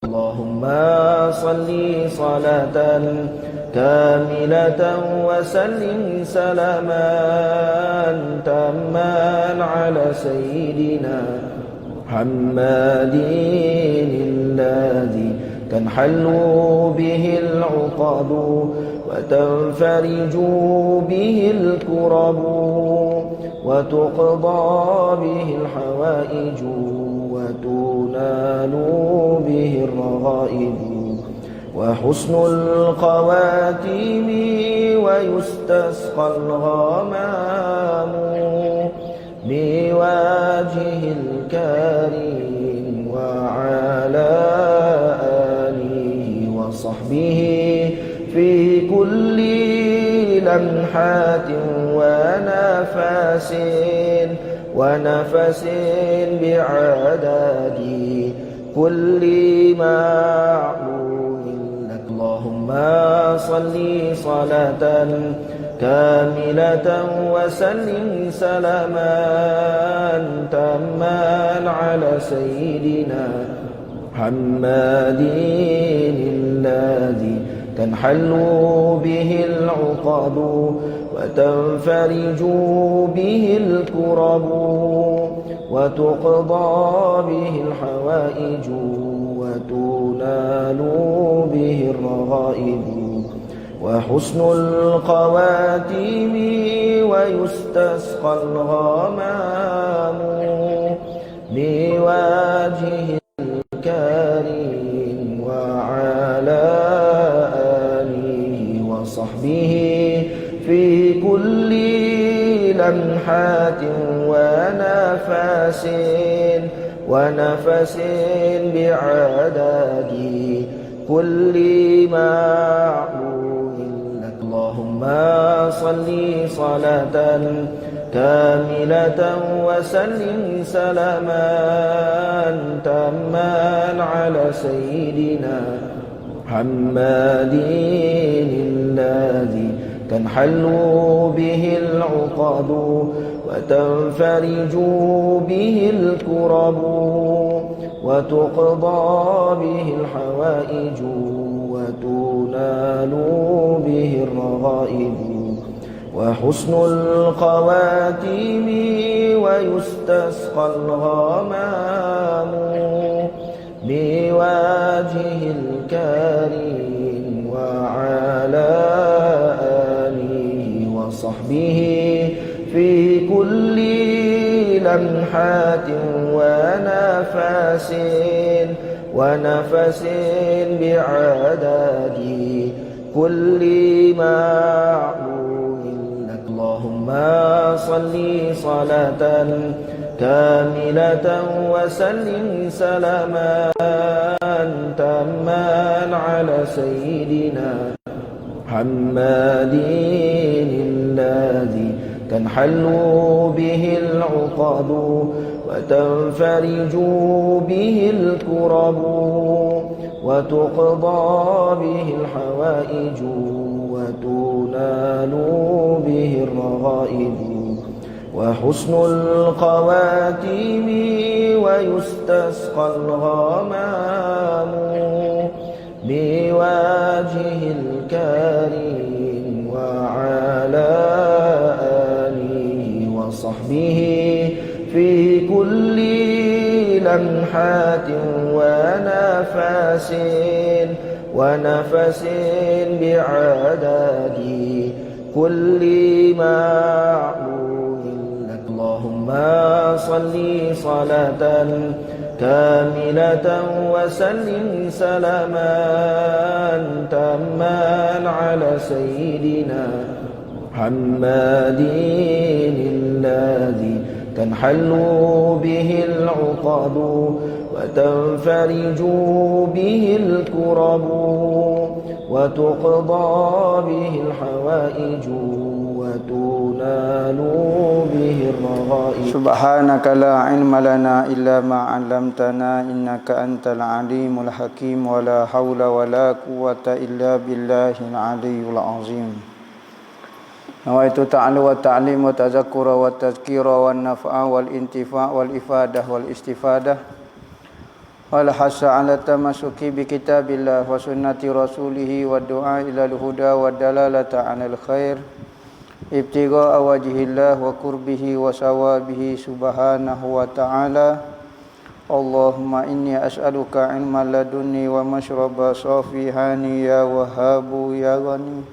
اللهم صل صلاة كاملة وسلم سلاما تاما على سيدنا محمد الذي تنحل به العقد وتنفرج به الكرب وتقضى به الحوائج وتنال به الرغائب وحسن الخواتيم ويستسقى الغمام بوجه الكريم وعلى آله وصحبه في كل لمحات ونفس بعدد كل معلوم لك. اللهم صل صلاة كاملة وسلم سلاما تاما على سيدنا محمد الذي تنحل به العقد وتنفرج به الكرب وتقضى به الحوائج وتنال به الرغائب وحسن الخواتيم ويستسقى الغمام بوجه الكريم وعلى آله وصحبه في كل لمحات ونفس بعدد كل معلوم لك. اللهم صل صلاة كاملة وسلم سلاما تاما على سيدنا محمد الذي تنحل به العقد وتنفرج به الكرب وتقضى به الحوائج وتنال به الرغائب وحسن الخواتيم ويستسقى الغمام بوجه الكريم وعلى آله وصحبه في كل لمحات ونفس بعدد كل معلوم لك. اللهم صل صلاة كاملة وسلم سلاما تاما على سيدنا محمد الذي تنحل به العقد وتنفرج به الكرب وتقضى به الحوائج وتنال به الرغائب وحسن الخواتيم ويستسقى الغمام بوجه الكريم وعلى آله وصحبه في كل لمحات ونفس بعدد كل معلوم لك. اللهم صل صلاة كاملة وسلم سلاما تاما على سيدنا محمد الذي تنحل به العقد وتنفرج به الكرب وتقضى به الحوائج وتنال به الرغائب. سبحانك لا علم لنا إلا ما علمتنا إنك أنت العليم الحكيم ولا حول ولا قوة إلا بالله العلي العظيم. Nawaitu ta'alu wa ta'lim wa tazakkura wa tazkira wa naf'a wal intifa' wal ifadah wal istifadah wal hasa ala tamasuki bi kitabillah wa sunnati rasulih wa du'a ila al-huda wa dalalata 'alal khair ibtigha'a wajhillah wa qurbihi wa sawabihi subhanahu wa ta'ala. Allahumma inni as'aluka ilman ladunni wa mashraba safihani ya wahhabu ya ghani.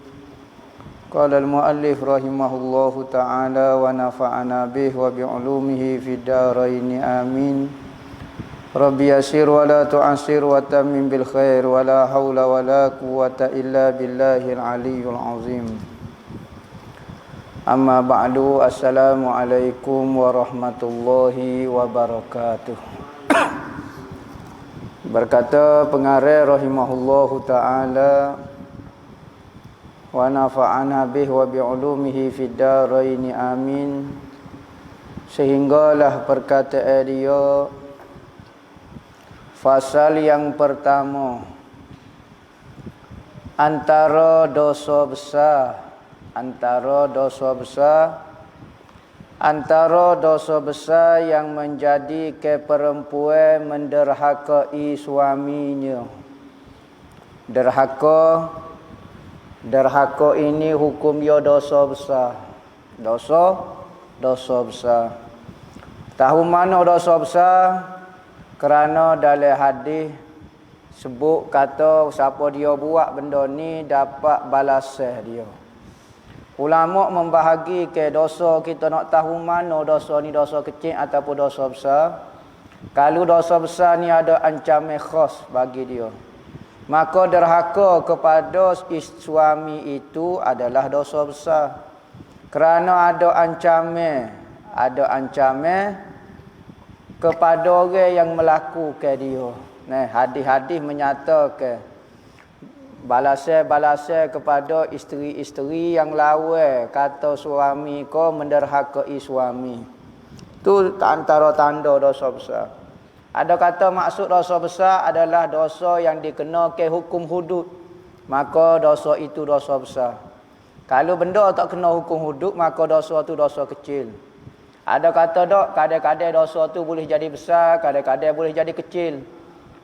Qala al-muallif rahimahullahu ta'ala wa nafa'ana bihi wa bi'ulumihi fid dharain amin. Rabbi yassir wa la tu'assir wa tammim bil khair wa la haula wa la quwwata illa billahil aliyyil azim. Amma ba'du, assalamu alaikum warahmatullahi wabarakatuh. Berkata pengarang rahimahullahu ta'ala wa nafa'ana bihi wa bi'ulumihi fid dharain amin. Sehinggalah perkataan dia fasal yang pertama, antara dosa besar yang menjadi ke perempuan menderhakai suaminya. Derhaka ini hukum dia dosa besar. Dosa besar. Tahu mana dosa besar? Kerana dalam hadis sebut kata siapa dia buat benda ni dapat balasan dia. Ulama membahagi ke dosa, kita nak tahu mana dosa ni dosa kecil ataupun dosa besar. Kalau dosa besar ni ada ancaman khas bagi dia, maka derhaka kepada suami itu adalah dosa besar. Kerana ada ancaman kepada orang yang melakukan dia. Nah, hadis-hadis menyatakan balasan kepada isteri-isteri yang lawan kata suami kau menderhakai suami. Itu antara tanda dosa besar. Ada kata maksud dosa besar adalah dosa yang dikenakan hukum hudud, maka dosa itu dosa besar. Kalau benda tak kena hukum hudud, maka dosa itu dosa kecil. Ada kata dok, kadang-kadang dosa tu boleh jadi besar, kadang-kadang boleh jadi kecil.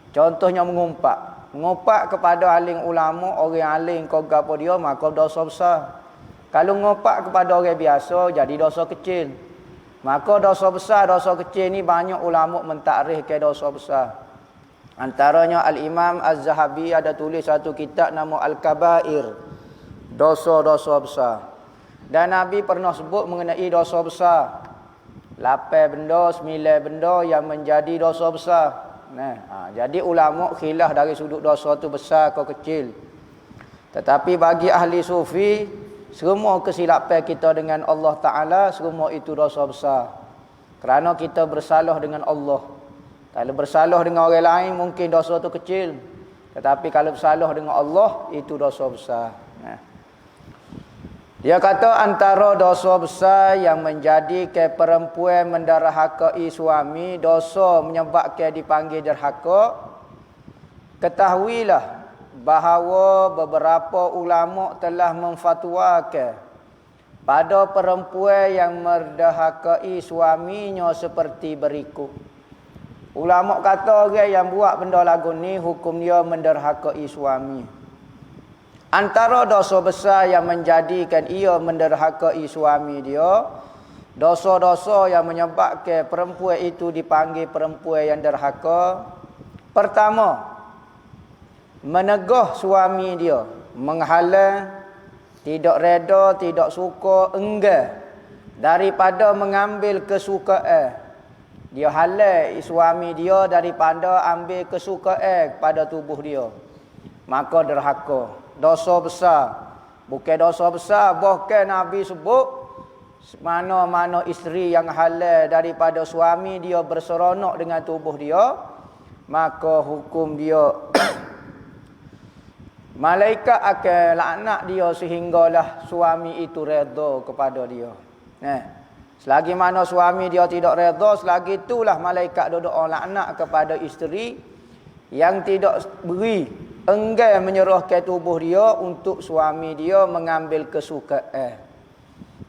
Contohnya mengumpat kepada alim ulama, orang alim kau gapo dia, maka dosa besar. Kalau mengumpat kepada orang biasa, jadi dosa kecil. Maka dosa besar, dosa kecil ni banyak ulama mentakrifkan dosa besar. Antaranya Al-Imam Az-Zahabi ada tulis satu kitab nama Al-Kabair, dosa-dosa besar. Dan Nabi pernah sebut mengenai dosa besar 8 benda, 9 benda yang menjadi dosa besar. Jadi ulama khilaf dari sudut dosa tu besar atau kecil. Tetapi bagi ahli sufi, semua kesilapan kita dengan Allah Ta'ala, semua itu dosa besar. Kerana kita bersalah dengan Allah. Kalau bersalah dengan orang lain, mungkin dosa tu kecil. Tetapi kalau bersalah dengan Allah, itu dosa besar. Dia kata antara dosa besar yang menjadi ke perempuan menderhakai suami, dosa menyebabkan dipanggil derhaka. Ketahuilah bahawa beberapa ulama telah memfatwakan pada perempuan yang menderhakai suaminya seperti berikut. Ulama kata orang yang buat benda lagu ni hukum dia menderhakai suami. Antara dosa besar yang menjadikan ia menderhakai suami dia, dosa-dosa yang menyebabkan perempuan itu dipanggil perempuan yang derhaka. Pertama, menegah suami dia, menghalang, tidak reda, tidak suka, enggan daripada mengambil kesukaan. Dia halang suami dia daripada ambil kesukaan pada tubuh dia, maka derhaka. Dosa besar. Bukan dosa besar, bahkan Nabi sebut mana-mana isteri yang halal daripada suami dia berseronok dengan tubuh dia, maka hukum dia malaikat akan laknat dia sehinggalah suami itu redha kepada dia. Selagi mana suami dia tidak redha, selagi itulah malaikat duduk laknat kepada isteri yang tidak beri, enggan menyerahkan tubuh dia untuk suami dia mengambil kesukaan.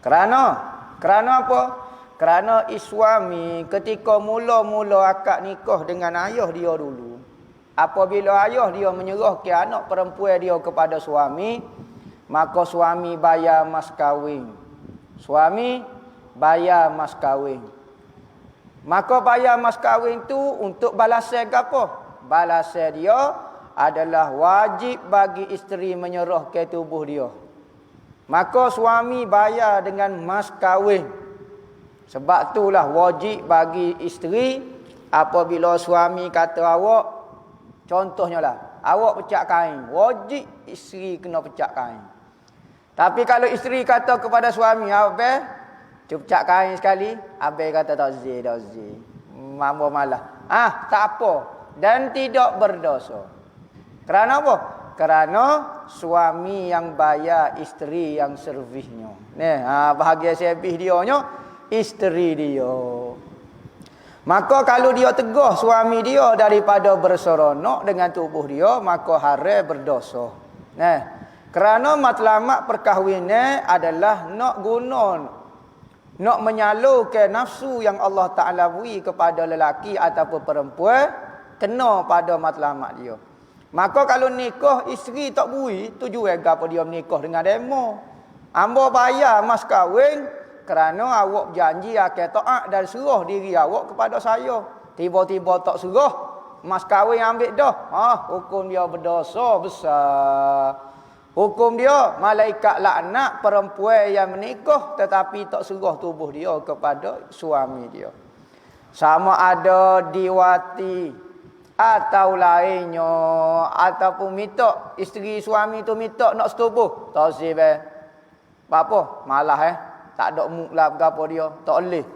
Kerana apa? Kerana suami ketika mula-mula akad nikah dengan ayah dia dulu, apabila ayah dia menyerahkan anak perempuan dia kepada suami, maka suami bayar mas kahwin. Suami bayar mas kahwin. Maka bayar mas kahwin tu untuk balasan ke apa? Balasan dia adalah wajib bagi isteri menyerahkan tubuh dia. Maka suami bayar dengan mas kahwin. Sebab itulah wajib bagi isteri apabila suami kata awak, contohnya lah, awak pecak kain, wajib isteri kena pecak kain. Tapi kalau isteri kata kepada suami, abang, cuba pecak kain sekali, abang kata tak zee. Mampu malah. Tak apa. Dan tidak berdosa. Kerana apa? Kerana suami yang bayar, isteri yang servisnya. Bahagian servis dia nya, isteri dia. Maka kalau dia tegah suami dia daripada berseronok dengan tubuh dia, maka haram berdosa. Kerana matlamat perkahwinan adalah nak guna, nak menyalurkan nafsu yang Allah Ta'ala beri kepada lelaki ataupun perempuan, kena pada matlamat dia. Maka kalau nikah isteri tak beri, tujuan apa dia menikah dengan demo? Ambo bayar mas kahwin kerana awak janji akan taat dan serah diri awak kepada saya. Tiba-tiba tak serah, mas kahwin ambil dah. Hukum dia berdosa besar. Hukum dia malaikat laknat perempuan yang menikah tetapi tak serah tubuh dia kepada suami dia. Sama ada diwati atau lainnya, ataupun minta isteri suami tu minta nak setubuh, tak sih apa malah tak ada muklah berapa dia tak boleh.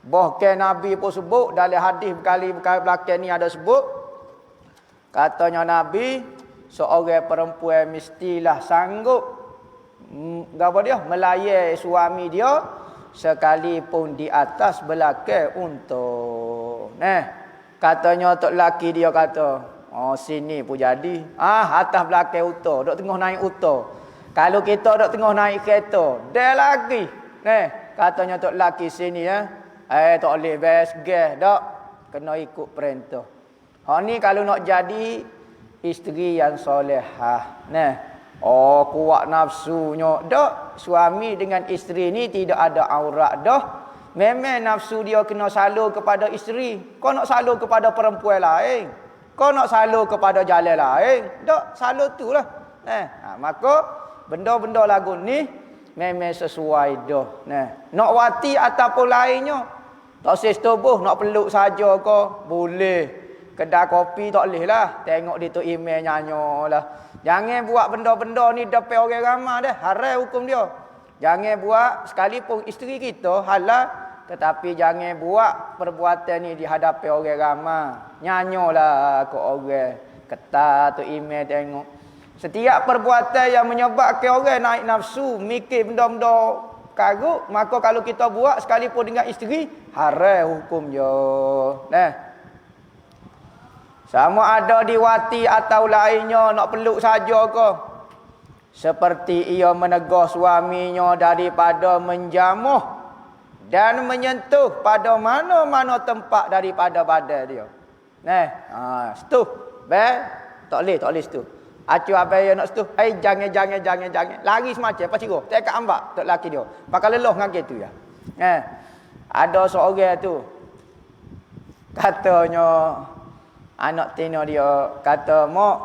Bahkan Nabi pun sebut dalam hadis berkali-kali belakang ni ada sebut, katanya Nabi, seorang perempuan mestilah sanggup apa dia melayan suami dia sekalipun di atas belakang untuk. Katanya tok laki dia kata, sini pun jadi. Atas belakang uta, dok tengah naik uta. Kalau kita dok tengah naik kereta, dah lagi. Katanya tok laki sini tak boleh bes gas dak. Kena ikut perintah. Ni kalau nak jadi isteri yang solehah. Kuat nafsunya. Dak, suami dengan isteri ni tidak ada aurat dah. Memang nafsu dia kena salur kepada isteri. Kau nak salur kepada perempuan lain. Kau nak salur kepada jalan lain. Tak, salur tu lah. Maka benda-benda lagu ni memang sesuai dah. Nak wati ataupun lainnya. Tak setubuh, nak peluk saja ke? Boleh. Kedai kopi tak boleh lah. Tengok dia tu email nyanyo lah. Jangan buat benda-benda ni depan orang ramai dah. Haram hukum dia. Jangan buat sekalipun isteri kita halal. Tetapi jangan buat perbuatan ni di hadapan orang ramai. Nyanyolah ke orang. Ketat tu email tengok. Setiap perbuatan yang menyebabkan orang naik nafsu, mikir benda-benda karut, maka kalau kita buat sekalipun dengan isteri, haram hukum je. Sama ada diwati atau lainnya nak peluk saja ke. Seperti ia menegur suaminya daripada menjamuh dan menyentuh pada mana-mana tempat daripada badan dia. Setuh. Tak boleh setuh. Acu abai nak setuh. Jangan. Lari semacam apa cikgu. Tak ambak tok laki dia. Pakai leloh dengan gitu ya. Ada seorang tu katanya anak tino dia kata, "Mak,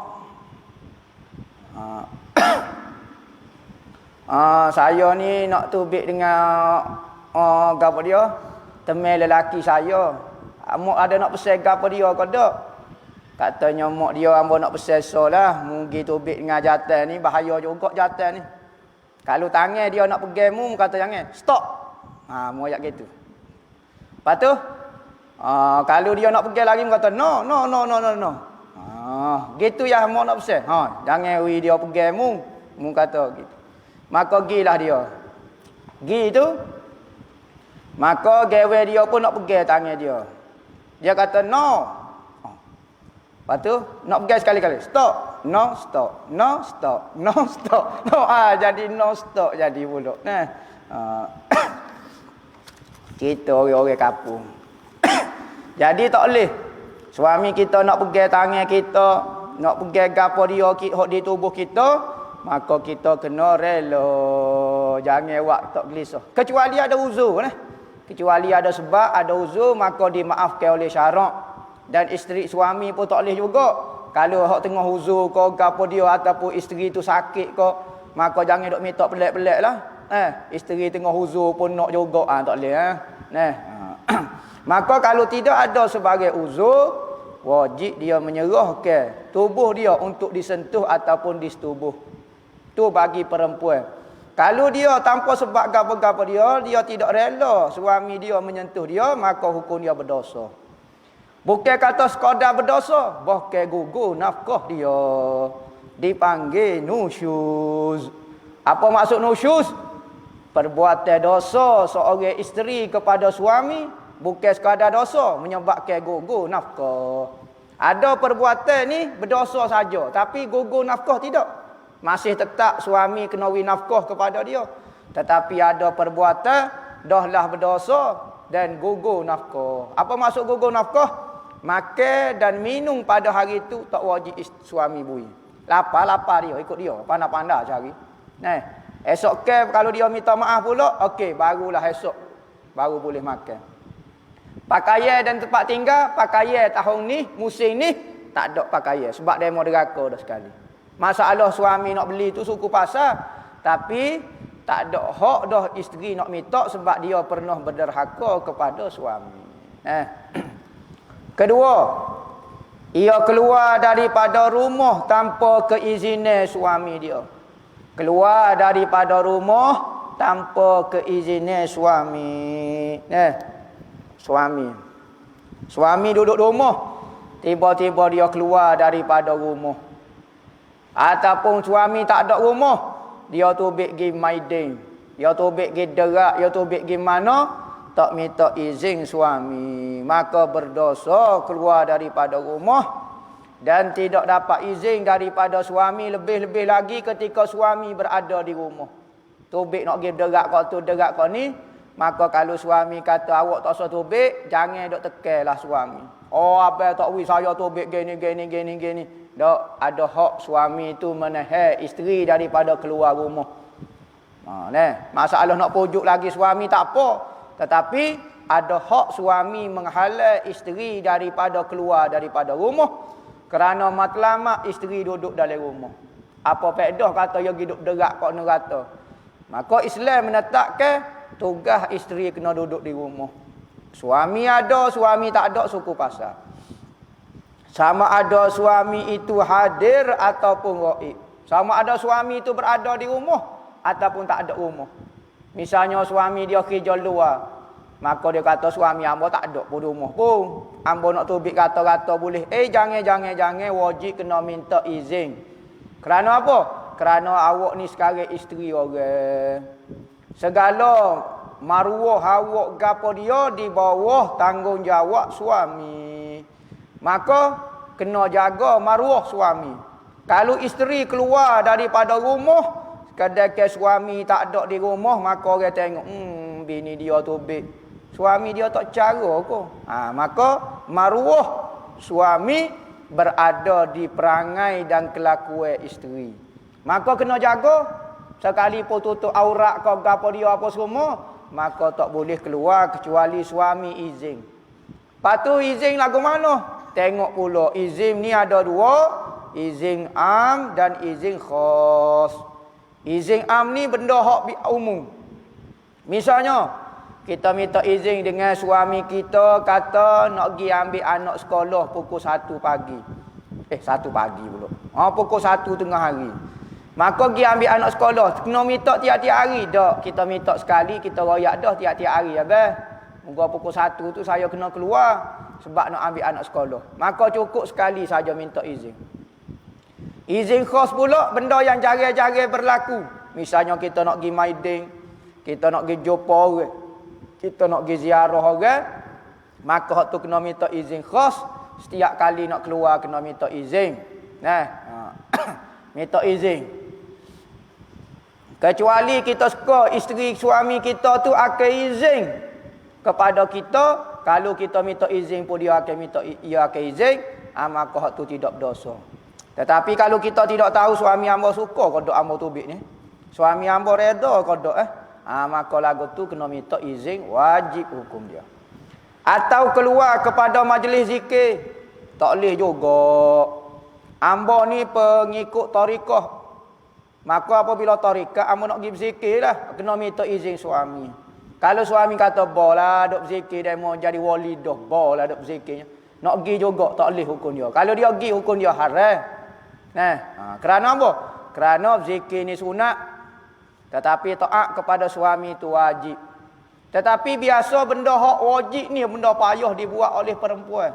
saya ni nak tubik dengan apa dia? Teman lelaki saya. Mak ada nak pesan apa dia ke tak?" Katanya mak dia, "Ambo nak pesan solah, mugi tubik dengan jantan ni bahaya juga jantan ni. Kalau tangan dia nak pegang mu kata jangan. Stop." Mu ayat gitu. Lepas tu kalau dia nak pegang lagi mu kata no. Gitu ya mak nak pesan. Jangan dia pegang mu kata gitu. Maka gilah dia. Gitu. Maka gawe dia pun nak pegang tangan dia. Dia kata no. Lepas tu nak pegang sekali-kali. Stop. No stop. No stop. No stop. Jadi no stop jadi pula. Kita orang-orang kampung. Jadi tak boleh. Suami kita nak pegang tangan kita, nak pegang gapo dia hok di tubuh kita, maka kita kena rela. Jangan awak tak gelisah. Kecuali ada uzur nah. Kecuali ada sebab, ada uzur, maka dimaafkan oleh syarak. Dan isteri suami pun tak boleh juga. Kalau hok tengah uzur ko gapo dia ataupun isteri tu sakit ko, maka jangan dok minta pelik-pelik lah. Isteri tengah uzur pun nak juga tak boleh Maka kalau tidak ada sebagai uzur, wajib dia menyerahkan tubuh dia untuk disentuh ataupun disetubuh. Tu bagi perempuan. Kalau dia tanpa sebab gapo-gapo dia tidak rela suami dia menyentuh dia, maka hukum dia berdosa. Bukan kata sekadar berdosa, bahkan gugur nafkah dia. Dipanggil nusyuz. Apa maksud nusyuz? Perbuatan dosa seorang isteri kepada suami bukan sekadar dosa menyebabkan gugur nafkah. Ada perbuatan ni berdosa saja, tapi gugur nafkah tidak. Masih tetap suami kena beri nafkah kepada dia. Tetapi ada perbuatan dahlah berdosa dan gugur nafkah. Apa maksud gugur nafkah? Makan dan minum pada hari itu tak wajib suami beri. Lapar dia, ikut dia. Pandai-pandai cari. Esok kalau dia minta maaf pula, okey, barulah esok baru boleh makan. Pakaian dan tempat tinggal, pakaian tahun ni, musim ni tak ada pakaian sebab demo deraka dah sekali. Masalah suami nak beli tu suku pasar, tapi tak ada hak dah isteri nak minta sebab dia pernah berderhaka kepada suami. Kedua, ia keluar daripada rumah tanpa keizinan suami dia. Keluar daripada rumah tanpa keizinan suami. Suami duduk rumah, tiba-tiba dia keluar daripada rumah. Ataupun suami tak ada rumah, dia tubik pergi maidin, dia tubik pergi derak, dia tubik pergi mana, tak minta izin suami, maka berdosa keluar daripada rumah. Dan tidak dapat izin daripada suami, lebih-lebih lagi ketika suami berada di rumah. Tubik nak pergi derak kau tu, derak kau ni, maka kalau suami kata awak tak usah tubik, jangan dok tekellah suami. Oh, abang tak wi saya tubik gini. Tak ada hak suami itu menahan isteri daripada keluar rumah. Masalah nak pujuk lagi suami tak apa, tetapi ada hak suami menghalang isteri daripada keluar daripada rumah. Kerana matlamat isteri duduk dalam rumah. Apa faedah kata dia hidup derak kok neraka. Maka Islam menetapkan tugas isteri kena duduk di rumah. Suami ada, suami tak ada, suku pasar. Sama ada suami itu hadir ataupun ghaib. Sama ada suami itu berada di rumah ataupun tak ada rumah. Misalnya suami dia kerja luar, maka dia kata suami hamba tak ada pun rumah pun. Hamba nak tubik kata-kata boleh. Jangan, wajib kena minta izin. Kerana apa? Kerana awak ni sekarang isteri orang. Segala maruah awak gapo dia di bawah tanggungjawab suami. Maka kena jaga maruah suami. Kalau isteri keluar daripada rumah, kadang-kadang suami tak ada di rumah, maka orang tengok, bini dia tubik. Suami dia tak cara kok. Maka maruah suami berada di perangai dan kelakuan isteri. Maka kena jaga. Sekalipun tutup aurat kau gapo dia apa semua, maka tak boleh keluar kecuali suami izin. Patu izin lagu mana? Tengok pula izin ni ada dua, izin am dan izin khas. Izin am ni benda hak umum. Misalnya kita minta izin dengan suami kita, kata nak pergi ambil anak sekolah pukul 1 pagi. 1 pagi pula. Pukul 1 tengah hari. Maka pergi ambil anak sekolah, kena minta tiap-tiap hari. Tak, kita minta sekali, kita royak dah tiap-tiap hari. Moga pukul 1 tu saya kena keluar sebab nak ambil anak sekolah. Maka cukup sekali saja minta izin. Izin khas pula benda yang jarang-jarang berlaku. Misalnya kita nak pergi maidin, kita nak pergi jumpa orang, kita nak pergi ziarah orang, maka hak tu kena minta izin khas. Setiap kali nak keluar kena minta izin. Minta izin. Kecuali kita suka isteri suami kita tu akan izin kepada kita, kalau kita minta izin pun dia akan izin, maka hak tu tidak berdosa. Tetapi kalau kita tidak tahu suami hamba suka kodok hamba tubik ni, suami hamba reda kodok maka lagu tu kena minta izin, wajib hukum dia. Atau keluar kepada majlis zikir, tak boleh juga. Hamba ni pengikut tarikah, maka apabila tarikah hamba nak pergi berzikir lah, kena minta izin suami. Kalau suami kata bola duk berzikir dan mau jadi wali dah, bola duk berzikirnya, nak pergi juga tak boleh hukum dia. Kalau dia pergi hukum dia haram. Kerana apa? Kerana berzikir ni sunat, tetapi taat kepada suami itu wajib. Tetapi biasa benda hak wajib ni benda payah dibuat oleh perempuan.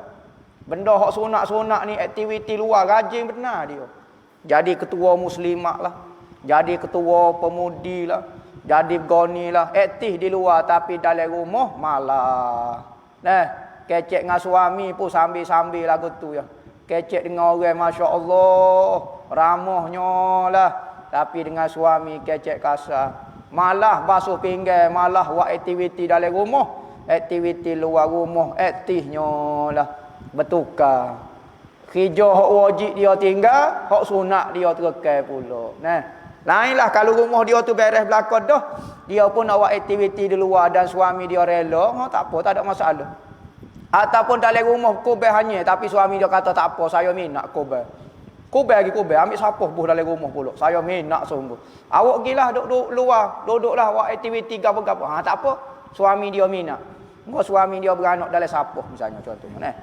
Benda hak sunat-sunat ni aktiviti luar rajin benar dia. Jadi ketua muslimat lah, jadi ketua pemudi lah, jadi begoni lah, aktif di luar tapi dalam rumah malah. Kecek dengan suami pun sambil-sambil lagu tu ya. Kecek dengan orang masya-Allah, ramahnya lah. Tapi dengan suami kecek kasar. Malah basuh pinggan, malah buat aktiviti dalam rumah, aktiviti luar rumah, aktifnya lah. Bertukar. Kerja hak wajib dia tinggal, hak sunat dia terkekal pula. Lainlah kalau rumah dia tu beres belakang dah, dia pun nak buat aktiviti di luar dan suami dia rela, tak apa, tak ada masalah. Ataupun dalam rumah kubah hanya, tapi suami dia kata tak apa, saya minat kubah. Kubah lagi kubah, ambil sapuh buh dalam rumah pula. Saya minat sungguh. Awak gilah duduk luar, duduklah buat aktiviti gapo-gapo. Tak apa, suami dia minat. Suami dia beranak dalam sapuh misalnya contohnya.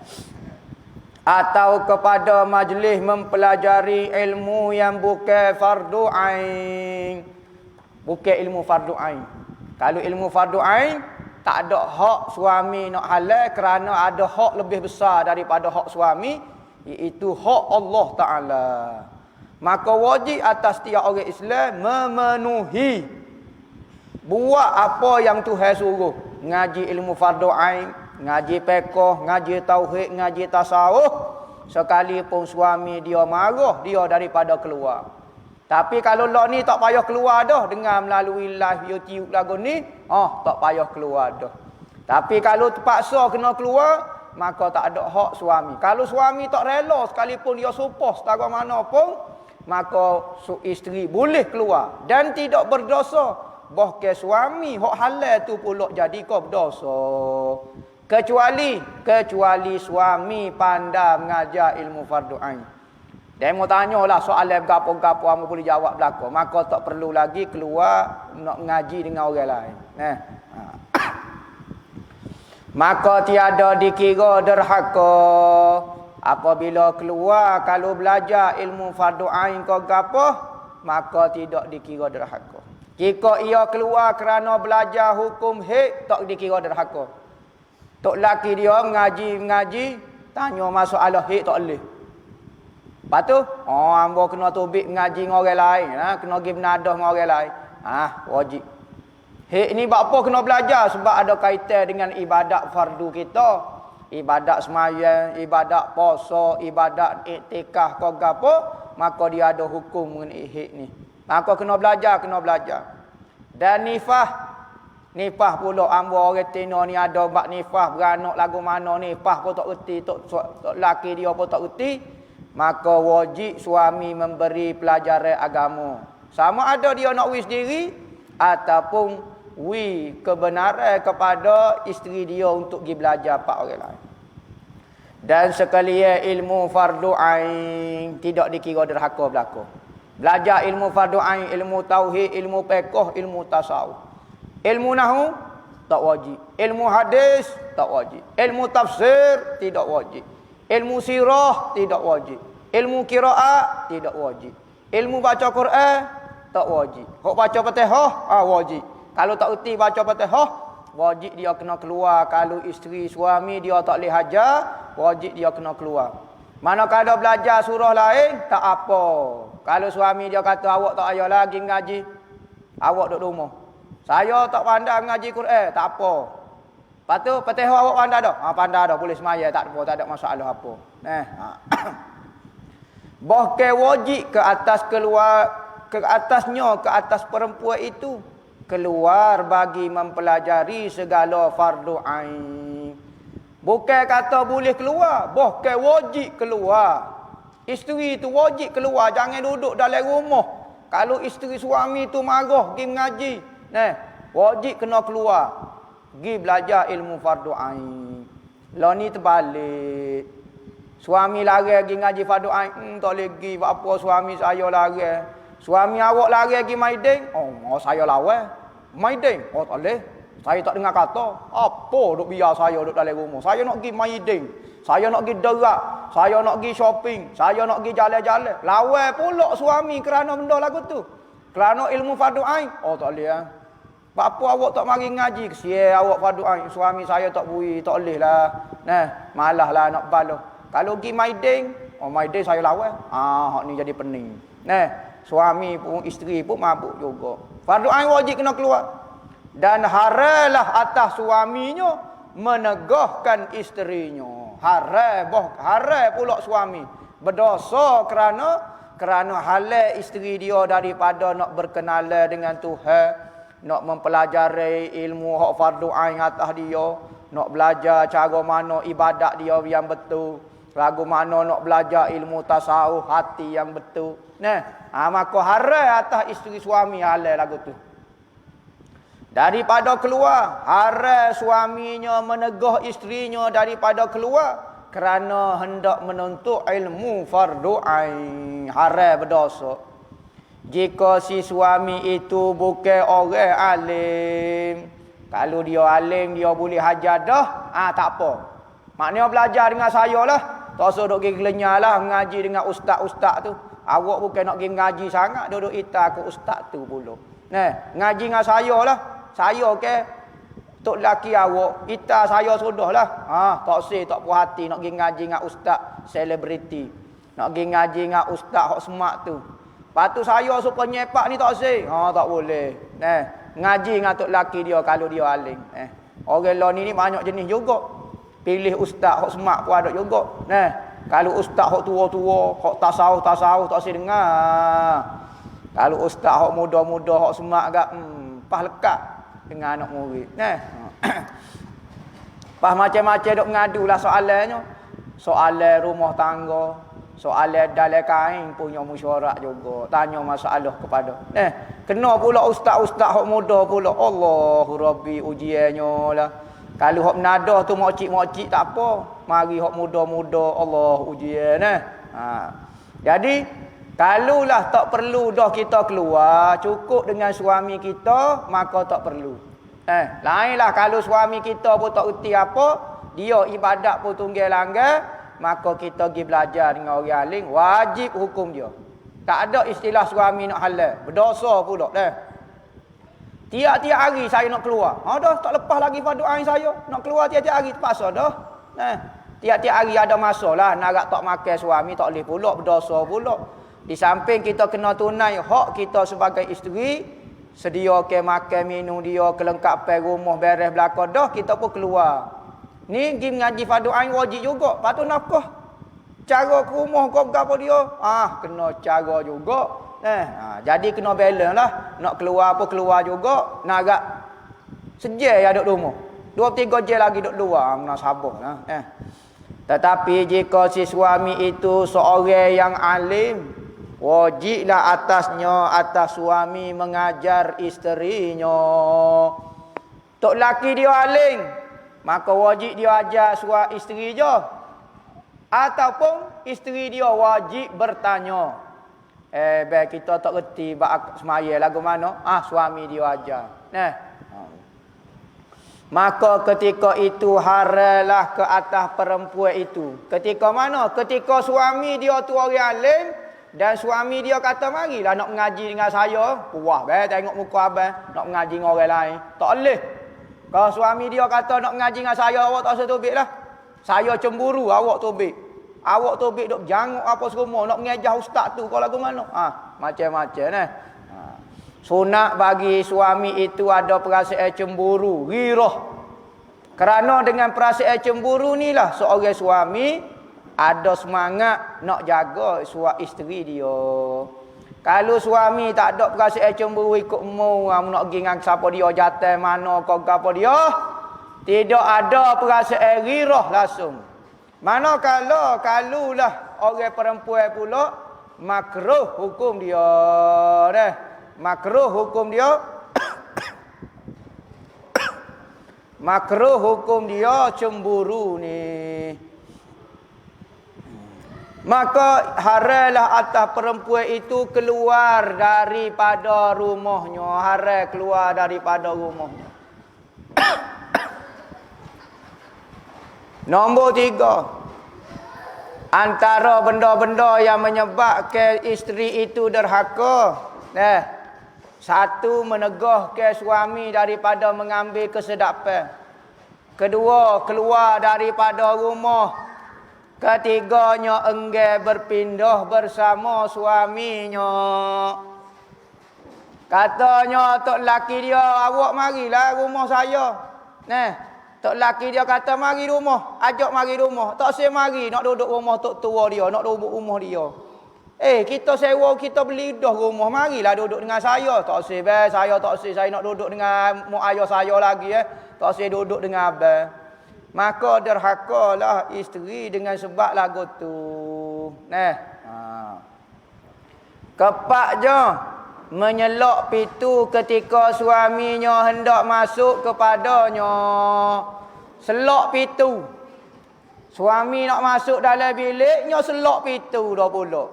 Atau kepada majlis mempelajari ilmu yang bukan fardu ain. Bukan ilmu fardu ain. Kalau ilmu fardu ain, tak ada hak suami nak halal kerana ada hak lebih besar daripada hak suami, iaitu hak Allah Ta'ala. Maka wajib atas setiap orang Islam memenuhi, buat apa yang Tuhan suruh. Ngaji ilmu fardu ain, ngaji fiqh, ngaji tauhid, ngaji tasawuf. Sekalipun suami dia marah, dia daripada keluar. Tapi kalau lah ni tak payah keluar dah dengan melalui live YouTube lagu ni, tak payah keluar dah. Tapi kalau terpaksa kena keluar, maka tak ada hak suami. Kalau suami tak rela sekalipun dia supah setara mana pun, maka isteri boleh keluar dan tidak berdosa. Bahkan suami hak halal tu pula jadi kau berdosa. Kecuali suami pandai mengajar ilmu fardu ain. Dia mau tanyalah soalan gapo-gapo kamu boleh jawab belaka, maka tak perlu lagi keluar nak ngaji dengan orang lain. Maka tiada dikira derhaka apabila keluar kalau belajar ilmu fardu ain ke gapo, maka tidak dikira derhaka. Jika ia keluar kerana belajar hukum haid, tak dikira derhaka. Tok laki dia mengaji, tanya masalah haid tak boleh. Lepas tu, hamba kena tubik mengaji dengan orang lain, kena pergi benadah dengan orang lain. Wajib. Haid ni buat apa kena belajar? Sebab ada kaitan dengan ibadat fardu kita. Ibadat sembahyang, ibadat puasa, ibadat iktikaf ke gapo, maka dia ada hukum mengenai haid ni. Maka kena belajar. Dan nifah pula hamba orang Tino ni ada bab nifah beranak lagu mana nifah pun tak reti, tok laki dia pun tak reti, maka wajib suami memberi pelajaran agama. Sama ada dia nak wis sendiri ataupun kebenaran kepada isteri dia untuk pergi belajar pak orang lain. Dan sekalian ilmu fardu ain tidak dikira derhaka belaka. Belajar ilmu fardu ain, ilmu tauhid, ilmu fiqh, ilmu tasawuf. Ilmu nahwu tak wajib. Ilmu hadis tak wajib. Ilmu tafsir tidak wajib. Ilmu sirah tidak wajib. Ilmu qiraat tidak wajib. Ilmu baca Quran tak wajib. Hok baca Fatihah wajib. Kalau tak reti baca Fatihah, wajib dia kena keluar. Kalau isteri suami dia tak boleh hajar, wajib dia kena keluar. Manakala belajar surah lain, tak apa. Kalau suami dia kata awak tak payah lagi ngaji, awak duduk rumah. Saya tak pandai ngaji Quran, tak apa. Lepas tu Fatihah awak pandai dah? Pandai dah, boleh semaya, tak apa, tak ada masalah apa. Bahkan wajib ke atas perempuan itu keluar bagi mempelajari segala fardu ain. Bukan kata boleh keluar, bukan wajib keluar. Isteri tu wajib keluar, jangan duduk dalam rumah. Kalau isteri suami tu marah pergi mengaji, wajib kena keluar. Pergi belajar ilmu fardu ain. Lah ni terbalik. Suami lari pergi ngaji fardu ain, tak boleh pergi. Apa suami saya lari? Suami awak lari pergi maiding, oh saya lawan. Maiding, oh tak boleh. Saya tak dengar kata. Apa duk biar saya duduk dalam rumah? Saya nak pergi maiding. Saya nak pergi derak. Saya nak pergi shopping. Saya nak pergi jalan-jalan. Lawan pula suami kerana benda lagu tu. Kerana ilmu fardu ain. Oh tak boleh. Apa awak tak mari ngaji? Kesian awak fardu ain. Suami saya tak bui. Tak boleh lah. Malah lah nak baloh. Kalau pergi maiding. Oh maiding saya lawan. Hak ni jadi pening. Suami pun isteri pun mabuk juga. Fardu ain wajib kena keluar. Dan haralah atas suaminya menegahkan isterinya. Harai pula suami berdosa kerana halal isteri dia daripada nak berkenalan dengan Tuhan, nak mempelajari ilmu hak fardu ain atas dia, nak belajar cara mana ibadat dia yang betul, lagu mana nak belajar ilmu tasawuf hati yang betul. Maka harai atas isteri suami halal lagu tu. Daripada keluar, harai suaminya menegah isterinya daripada keluar kerana hendak menuntut ilmu fardu ain. Harai berdosa. Jika si suami itu bukan orang alim. Kalau dia alim, dia boleh hajar dah, tak apa. Maknanya belajar dengan saya lah. Tak usah duk pergi gelenyar lah mengaji dengan ustaz-ustaz tu. Awak bukan nak pergi mengaji sangat, duduk ita ke ustaz tu pula. Ngaji dengan saya lah. Saya tok lelaki awak, kita saya sudahlah. Tak sih, tak puas hati nak pergi ngaji dengan ustaz selebriti. Nak pergi ngaji dengan ustaz hok semak tu. Lepas tu saya suka nyepak ni tak sih. Tak boleh. Ngaji dengan tok lelaki dia kalau dia alim. Orang lain ni banyak jenis juga. Pilih ustaz hok semak pun ada juga. Kalau ustaz hok tua-tua, hok tasawuf tak sih dengar. Kalau ustaz hok muda-muda hok semak agak pas lekat dengan anak murid. Pas macam-macam duk ngadulah soalannya. Soalan rumah tangga, soalan dalam kain punya mesyuarat juga. Tanya masalah kepada. Kena pula ustaz-ustaz hok muda pula. Allahu Rabbi ujiannya lah. Kalau hok menadah tu mokcik-mokcik tak apa. Mari hok muda-muda Allah ujian. Jadi kalulah tak perlu dah kita keluar, cukup dengan suami kita, maka tak perlu. Lainlah kalau suami kita pun tak erti apa, dia ibadat pun tunggal langgar, maka kita pergi belajar dengan orang alim, wajib hukum dia. Tak ada istilah suami nak halal, berdosa pula dah. Tiap-tiap hari saya nak keluar. Dah tak lepas lagi fardu ain saya, nak keluar tiap-tiap hari terpaksa dah. Tiap-tiap hari ada masalah, nak tak makan suami tak boleh pula, berdosa pula. Di samping kita kena tunai hak kita sebagai isteri, sediakan makan minum dia, kelengkapan rumah beres belaka dah, kita pun keluar. Ni pergi mengaji fardu ain wajib juga. Lepas tu nafkah. Cara ke rumah kau gapo dia? Kena cara juga. Jadi kena balance lah. Nak keluar apa keluar juga. Nak agak sejak ya duduk rumah. 2-3 jam lagi duduk luar. Nak sabar lah. Tetapi jika si suami itu seorang yang alim, wajiblah atas suami mengajar isterinya. Tok laki dia alim, maka wajib dia ajar isteri dia. Ataupun isteri dia wajib bertanya. Baik kita tak reti bak semaya lagu mana? Suami dia ajar. Maka ketika itu haralah ke atas perempuan itu. Ketika mana? Ketika suami dia tu orang alim dan suami dia kata marilah nak mengaji dengan saya. Puas tengok muka abang nak mengaji dengan orang lain. Tak boleh. Kalau suami dia kata nak mengaji dengan saya, awak tak usah tobik lah. Saya cemburu, awak tobik. Awak tobik duk janguk apa semua nak mengajar ustaz tu kau lagu mana? Macam-macam Sunat bagi suami itu ada perasaan cemburu, ghirah. Kerana dengan perasaan cemburu ni lah seorang suami ada semangat nak jaga isteri dia. Kalau suami tak ada perasaan cemburu ikut mau nak pergi dengan siapa dia jatuh mana kau gapo dia, Tidak ada perasaan ghirah langsung. Mana kalulah orang perempuan pula makruh hukum dia dah. Makruh hukum dia. Makruh hukum dia cemburu ni. Maka haralah atas perempuan itu keluar daripada rumahnya. Haram keluar daripada rumahnya. Nombor 3. Antara benda-benda yang menyebabkan isteri itu derhaka. Satu, menegahkan suami daripada mengambil kesedapan. Kedua, keluar daripada rumah. Ketiganya, enggan berpindah bersama suaminya. Katanya tok laki dia, awak marilah rumah saya. Tok laki dia kata mari rumah, ajak mari rumah. Tak saya mari nak duduk rumah tok tua dia, nak duduk rumah dia. Kita sewa, kita beli dah rumah, marilah duduk dengan saya. Tak saya, saya tak saya nak duduk dengan mak ayah saya lagi Tak saya duduk dengan abang. Maka derhakalah isteri dengan sebab lagu tu. Kepak je menyelok pintu ketika suaminya hendak masuk kepadanya. Selok pintu. Suami nak masuk dalam biliknya, selok pintu dah pula.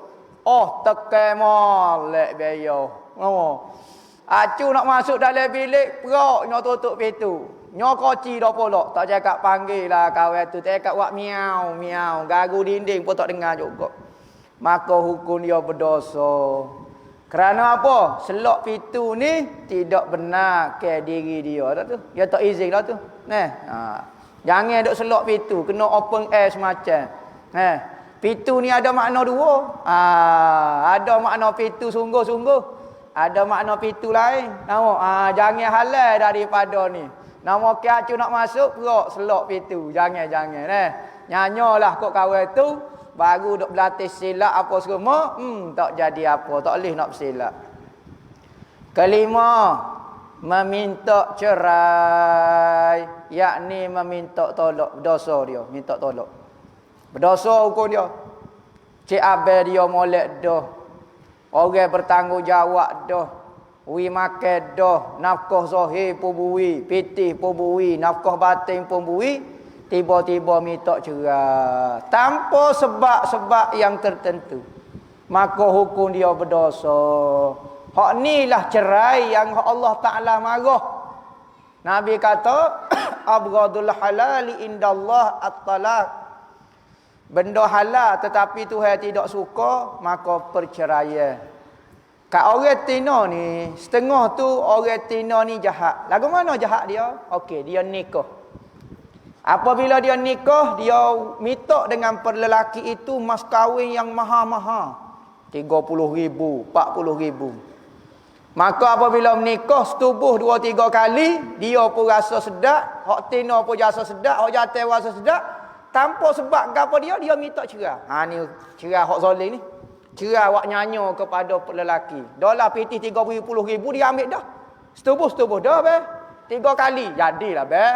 Tekan molek beyo. Acu nak masuk dalam bilik, peraknya tutup pintu. Nyo koci dah pula. Tak cakap panggil lah kawan tu. Tak cakap wak miau, miau. Gagu dinding pun tak dengar juga. Maka hukum dia berdosa. Kerana apa? Selok pintu ni tidak benar ke diri dia. Tak tu? Dia tak izin dah tu. Jangan duk selok pintu. Kena open air semacam. Pintu ni ada makna dua. Ada makna pintu sungguh-sungguh. Ada makna pintu lain. Jangan halal daripada ni. Nama kiacu nak masuk, perok selok pintu. Jangan. Nyanyalah kok kawan tu. Baru duk berlatih silap apa semua. Tak jadi apa. Tak boleh nak bersilap. Kelima. Meminta cerai. Yakni meminta tolak. Berdosa dia. Minta tolak. Berdosa hukum dia. Cik Abel dia molek dah. Orang bertanggungjawab dah. Wi makan dah, nafkah zahir pun bui, pitih pun bui, nafkah batin pun bui, tiba-tiba minta cerai tanpa sebab-sebab yang tertentu. Maka hukum dia berdosa. Hak inilah cerai yang Allah Ta'ala marah. Nabi kata, abghadul halali indallah at-talaq. Benda halal tetapi Tuhan tidak suka, maka perceraian. Kat orang Tino ni, setengah tu orang Tino ni jahat. Lagu mana jahat dia? Okey, dia nikah. Apabila dia nikah, dia minta dengan lelaki itu mas kahwin yang mahal-mahal. 30,000, 40,000. Maka apabila menikah, setubuh 2-3 kali, dia pun rasa sedap, hak Tino pun rasa sedap, hak jantan rasa sedap. Tanpa sebab apa dia minta cerai. Ni cerai hak zalim ni. Cerai awak nyanyo kepada lelaki. Dolar pitih 30,000 dia ambil dah. Setubuh dah be. 3 kali. Jadilah be.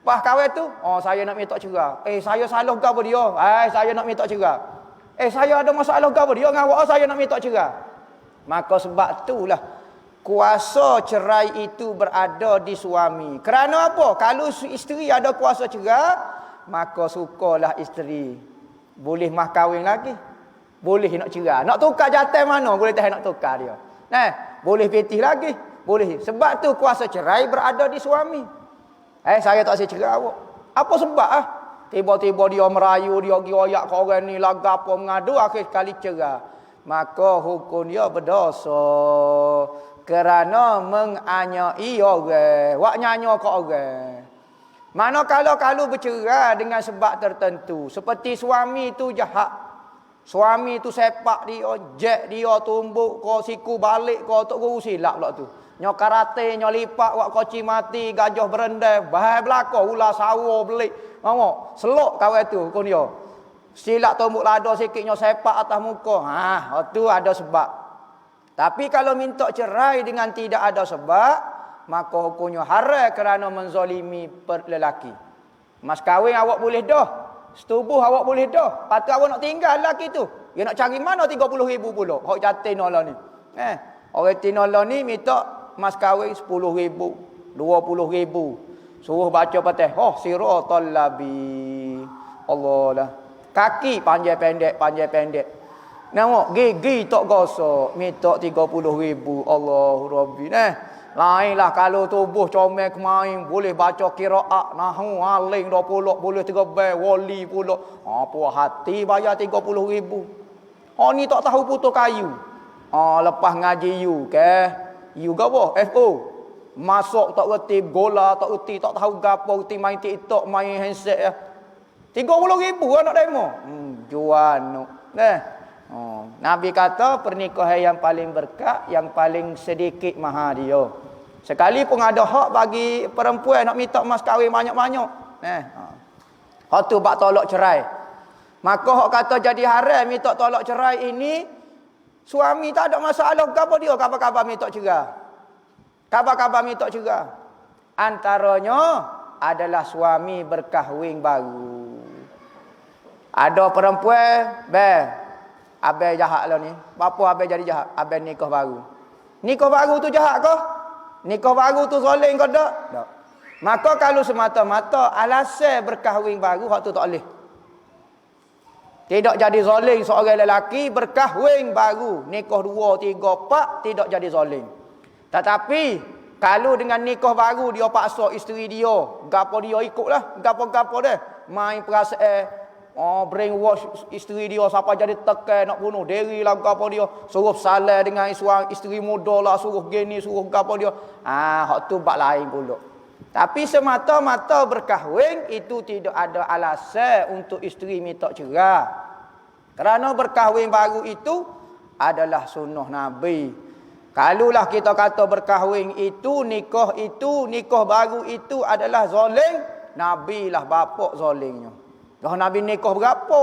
Pas kawan tu, saya nak minta cerai. Saya salah ke apa dia? Saya nak minta cerai. Saya ada masalah ke apa dia dengan awak? Saya nak minta cerai. Maka sebab itulah kuasa cerai itu berada di suami. Kerana apa? Kalau isteri ada kuasa cerai, maka sukalah isteri. Boleh mah kahwin lagi. Boleh nak cerai. Nak tukar jantan mana? Boleh tahan nak tukar dia. Boleh pitih lagi. Boleh. Sebab tu kuasa cerai berada di suami. Saya tak saya cerai awak. Apa sebab Tiba-tiba dia merayu, dia pergi oyak ke orang ni, laga apa mengadu, akhir kali cerai. Maka hukum dia berdosa. Kerana menganyai orang. Wak nyanyo ke orang. Mana kalau bercerai dengan sebab tertentu. Seperti suami tu jahat. Suami tu sepak dia, jet dia, tumbuk kau siku balik kau tok guru silap pula tu. Nyo karate, nyo lipat wak koci mati, gajah berendam, bahai belaka ular sawo belik. Ngok, selok kawan tu kau dia. Silap tumbuk lada sikit nyo sepak atas muka. Tu ada sebab. Tapi kalau minta cerai dengan tidak ada sebab, maka hukumnya haram kerana menzalimi lelaki. Mas kahwin awak boleh dah. Setubuh awak boleh dah. Patut awak nak tinggal lelaki tu. Dia nak cari mana 30,000 pula. Hak jatuh nolah ni. Orang tinolah ni minta mas kahwin 10,000, 20,000. Suruh baca Fatihah, siratal labi. Allah lah. Kaki panjang pendek. Nampak gigi tak gosok, minta 30,000. Allahu Rabbi. Lainlah kalau tubuh comel kemain boleh baca qiraat nahwu aling 20 boleh 13 wali pula. Apa hati bayar 30,000. Oh ni tak tahu putus kayu. Lepas ngaji you ke? You ke apa? FO. Masuk tak reti gola, tak reti tak tahu gapo, reti main TikTok, main handset ya. 30,000 nak demo. Jual no. Nabi kata pernikahan yang paling berkat, yang paling sedikit mahal dia. Sekali pun ada hak bagi perempuan nak minta mas kahwin banyak-banyak. Hak tu bak tolak cerai. Maka hak kata jadi haram minta tolak cerai ini, suami tak ada masalah gapo dia khabar-khabar minta cerai. Khabar-khabar minta cerai. Antaranya adalah suami berkahwin baru. Ada perempuan, abang jahat lah ni. Apa abang jadi jahat? Abang nikah baru. Nikah baru tu jahat ke? Nikah baru tu zalim ke tak? Tak. Maka kalau semata-mata alasan berkahwin baru, hak tu tak boleh. Tidak jadi zalim seorang lelaki berkahwin baru. Nikah 2, 3, 4 tidak jadi zalim. Tetapi kalau dengan nikah baru dia paksa isteri dia, gapo dia ikutlah, gapo-gapo dia. Main perasaan brainwash isteri dia sampai jadi tekan nak bunuh diri lah gapo dia, suruh salah dengan isteri muda lah, suruh gini, suruh gapo dia. Hak tu bab lain pula. Tapi semata-mata berkahwin itu tidak ada alasan untuk isteri minta cerai. Kerana berkahwin baru itu adalah sunnah Nabi. Kalulah kita kata berkahwin itu, nikah baru itu adalah zalim, Nabi lah bapak zalimnya. Dah Nabi nikah berapa?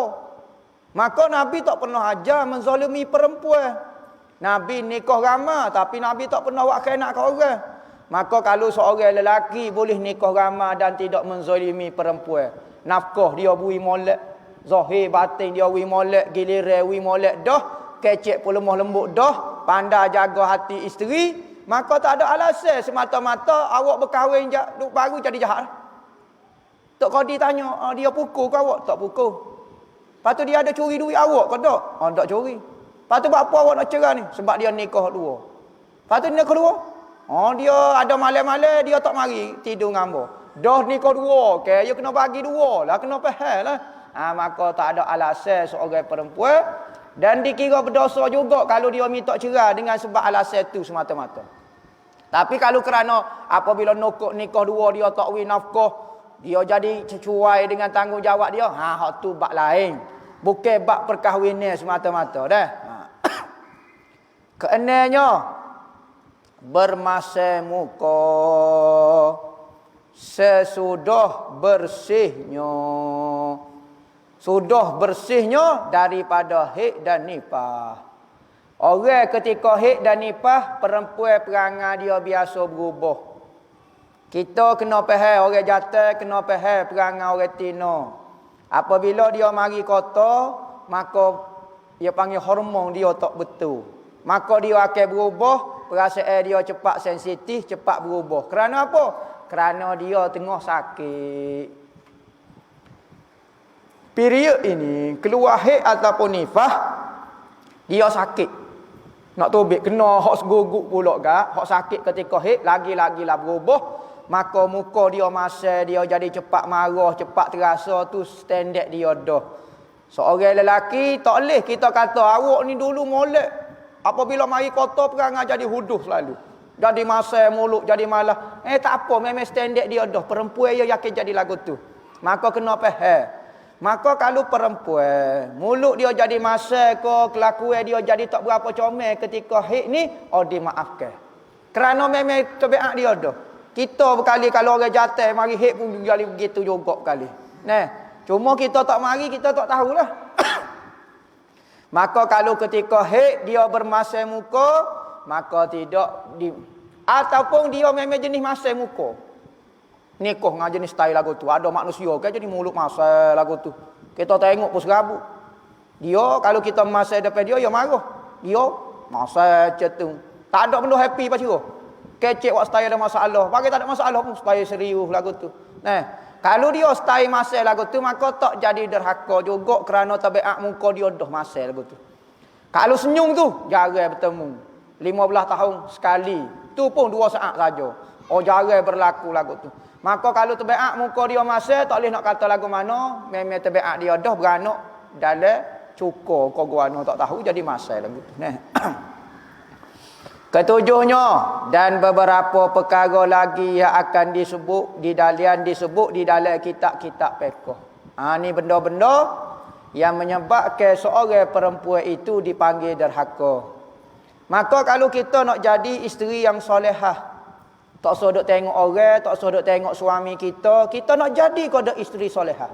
Maka Nabi tak pernah ajar menzalimi perempuan. Nabi nikah ramai tapi Nabi tak pernah buat khianat ke orang. Maka kalau seorang lelaki boleh nikah ramai dan tidak menzalimi perempuan, nafkah dia bui molek, zahir batin dia bui molek, giliran bui molek dah, kecek pun lemah lembut dah, pandai jaga hati isteri, maka tak ada alasan semata-mata awak berkahwin baru jadi jahat. Tok Qadi tanya, dia pukul ke awak? Tak pukul. Lepas tu dia ada curi duit awak ke tak? Tak curi. Lepas tu apa awak nak cerai ni? Sebab dia nikah 2. Lepas tu nikah 2. Dia ada malam-malam dia tak mari tidur ngamba. Dah nikah 2, dia kena bagi 2 lah, kena faham lah. Maka tak ada alasan seorang perempuan dan dikira berdosa juga kalau dia minta cerai dengan sebab alasan itu semata-mata. Tapi kalau kerana apabila nokok nikah 2 dia tak win nafkah, dia jadi sesuai dengan tanggungjawab dia, hak tu bab lain. Bukan bab perkahwinan semata-mata dah. Keenamnya bermasa muka sesudah bersihnya. Sudah bersihnya daripada haid dan nifas. Orang ketika haid dan nifas, perempuan perangai dia biasa berubah. Kita kena faham orang jatuh, kena faham perangai orang tino. Apabila dia mari kota, maka dia panggil hormon dia tak betul. Maka dia akan berubah, perasaan dia cepat sensitif, cepat berubah. Kerana apa? Kerana dia tengah sakit. Period ini, keluar haid ataupun nifas, dia sakit. Nak tobik, kena hak seguguk pula gak, hak sakit ketika haid, lagi-lagilah berubah. Maka muka dia masa dia jadi cepat marah, cepat terasa tu standard dia dah. Seorang lelaki tak boleh kita kata awak ni dulu molek. Apabila mari kota perangai jadi huduh selalu. Jadi masa mulut jadi malah. Tak apa, memang standard dia dah. Perempuan dia yakin jadi lagu tu. Maka kena faham. Maka kalau perempuan mulut dia jadi masa ke, kelakuan dia jadi tak berapa comel ketika haid ni, dimaafkan. Kerana memang tabiat dia dah. Kita berkali kalau orang jatuh mari haid pun jadi begitu juga berkali. Cuma kita tak mari, kita tak tahulah. Maka kalau ketika haid dia bermasa muka, maka tidak Ataupun dia memang jenis masai muka. Nikah dengan jenis style lagu tu. Ada manusia kan jadi mulut masai lagu tu. Kita tengok pun serabut. Dia kalau kita masai depan dia marah. Dia masai cetung. Tak ada benda happy pasal. Kecek wak style ada masalah. Bagi tak ada masalah pun style serius lagu tu. Nah, kalau dia style masai lagu tu maka tak jadi derhaka juga kerana tabiat muka dia dah masai lagu tu. Kalau senyum tu jarang bertemu. 15 tahun sekali. Tu pun 2 saat saja. Oh jarang berlaku lagu tu. Maka kalau tabiat muka dia masai tak boleh nak kata lagu mana. Memang tabiat dia dah beranak dalam cukur kau guano tak tahu jadi masai lagu tu. Nah. Ketujuhnya dan beberapa perkara lagi yang akan disebut di dalam kitab-kitab fiqh. Ni benda-benda yang menyebabkan seorang perempuan itu dipanggil derhaka. Maka kalau kita nak jadi isteri yang solehah, tak usah duk tengok orang, tak usah duk tengok suami kita nak jadi kau isteri solehah.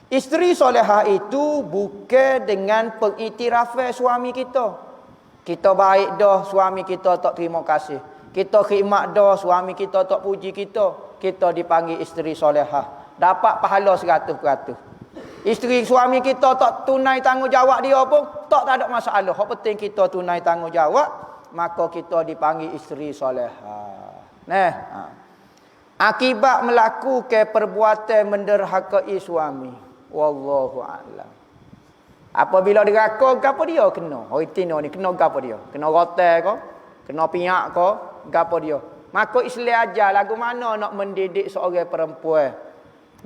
Isteri solehah itu bukan dengan pengiktirafan suami kita. Kita baik dah, suami kita tak terima kasih. Kita khidmat dah, suami kita tak puji kita. Kita dipanggil isteri solehah. Dapat pahala 100%. Isteri suami kita tak tunai tanggungjawab dia pun, tak ada masalah. Yang penting kita tunai tanggungjawab, maka kita dipanggil isteri solehah. Nah, akibat melakukan perbuatan menderhakai suami. Wallahu a'lam. Apabila diraka gapo dia kena. Tino ni kena gapo dia? Kena rotai ke? Kena piak ke? Gapo dia? Maka Islam ajar lagu mana nak mendidik seorang perempuan.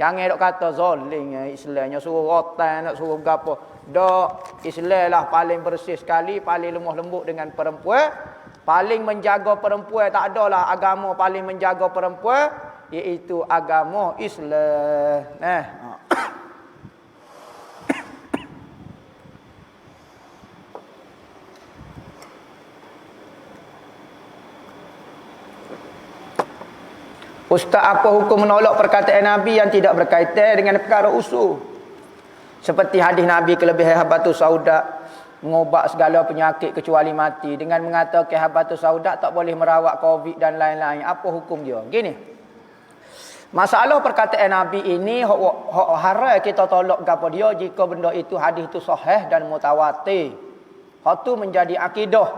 Jangan dok kata zalim Islamnya suruh rotai nak suruh gapo. Dak, Islam lah paling bersih sekali, paling lemah lembut dengan perempuan, paling menjaga perempuan. Tak adalah agama paling menjaga perempuan iaitu agama Islam. Ustaz, apa hukum menolak perkataan Nabi yang tidak berkaitan dengan perkara usul? Seperti hadis Nabi kelebihan habatus sauda mengobat segala penyakit kecuali mati, dengan mengatakan habatus sauda tak boleh merawat COVID dan lain-lain. Apa hukum dia? Gini. Masalah perkataan Nabi ini haram kita tolak gapo dia jika benda itu hadis itu sahih dan mutawatir. Hak tu menjadi akidah.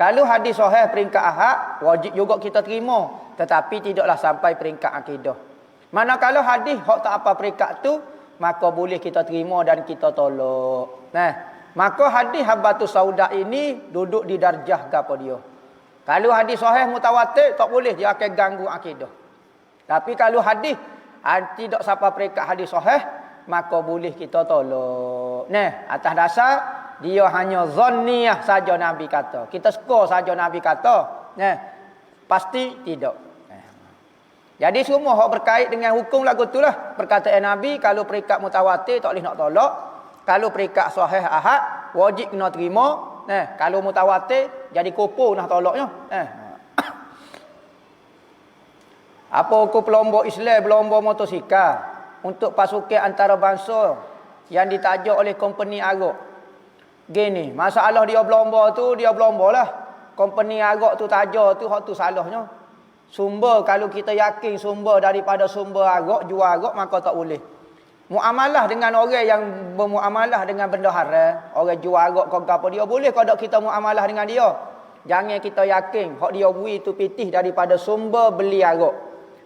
Kalau hadis sahih peringkat ahad, wajib juga kita terima. Tetapi tidaklah sampai peringkat akidah. Manakala hadis hak tak apa peringkat tu, maka boleh kita terima dan kita tolak. Nah, maka hadis habatus sauda ini duduk di darjah gapo dia. Kalau hadis sahih mutawatir tak boleh, dia akan ganggu akidah. Tapi kalau hadis tidak sampai peringkat hadis sahih, maka boleh kita tolak. Nah, atas dasar dia hanya zanniyah saja Nabi kata. Kita skor saja Nabi kata. Nah, pasti tidak. Jadi semua hak berkait dengan hukum lagu itulah. Perkataan Nabi kalau peringkat mutawatir tak boleh nak tolak. Kalau peringkat sahih ahad wajib kena terima. Nah, kalau mutawatir jadi kopo nak tolaknya. Apa hukum pelomba Islam, pelomba motosikal untuk pasukan antarabangsa yang ditajuk oleh company Arab? Gini, masalah dia pelomba tu, dia pelomba lah. Company Arab tu tajuk tu hak tu salahnya. Sumber kalau kita yakin sumber daripada sumber Arab, jual Arab, maka tak boleh. Muamalah dengan orang yang bermuamalah dengan benda haram, orang jual Arab kau apa dia boleh kau tak kita muamalah dengan dia. Jangan kita yakin hak dia beri tu pitih daripada sumber beli Arab.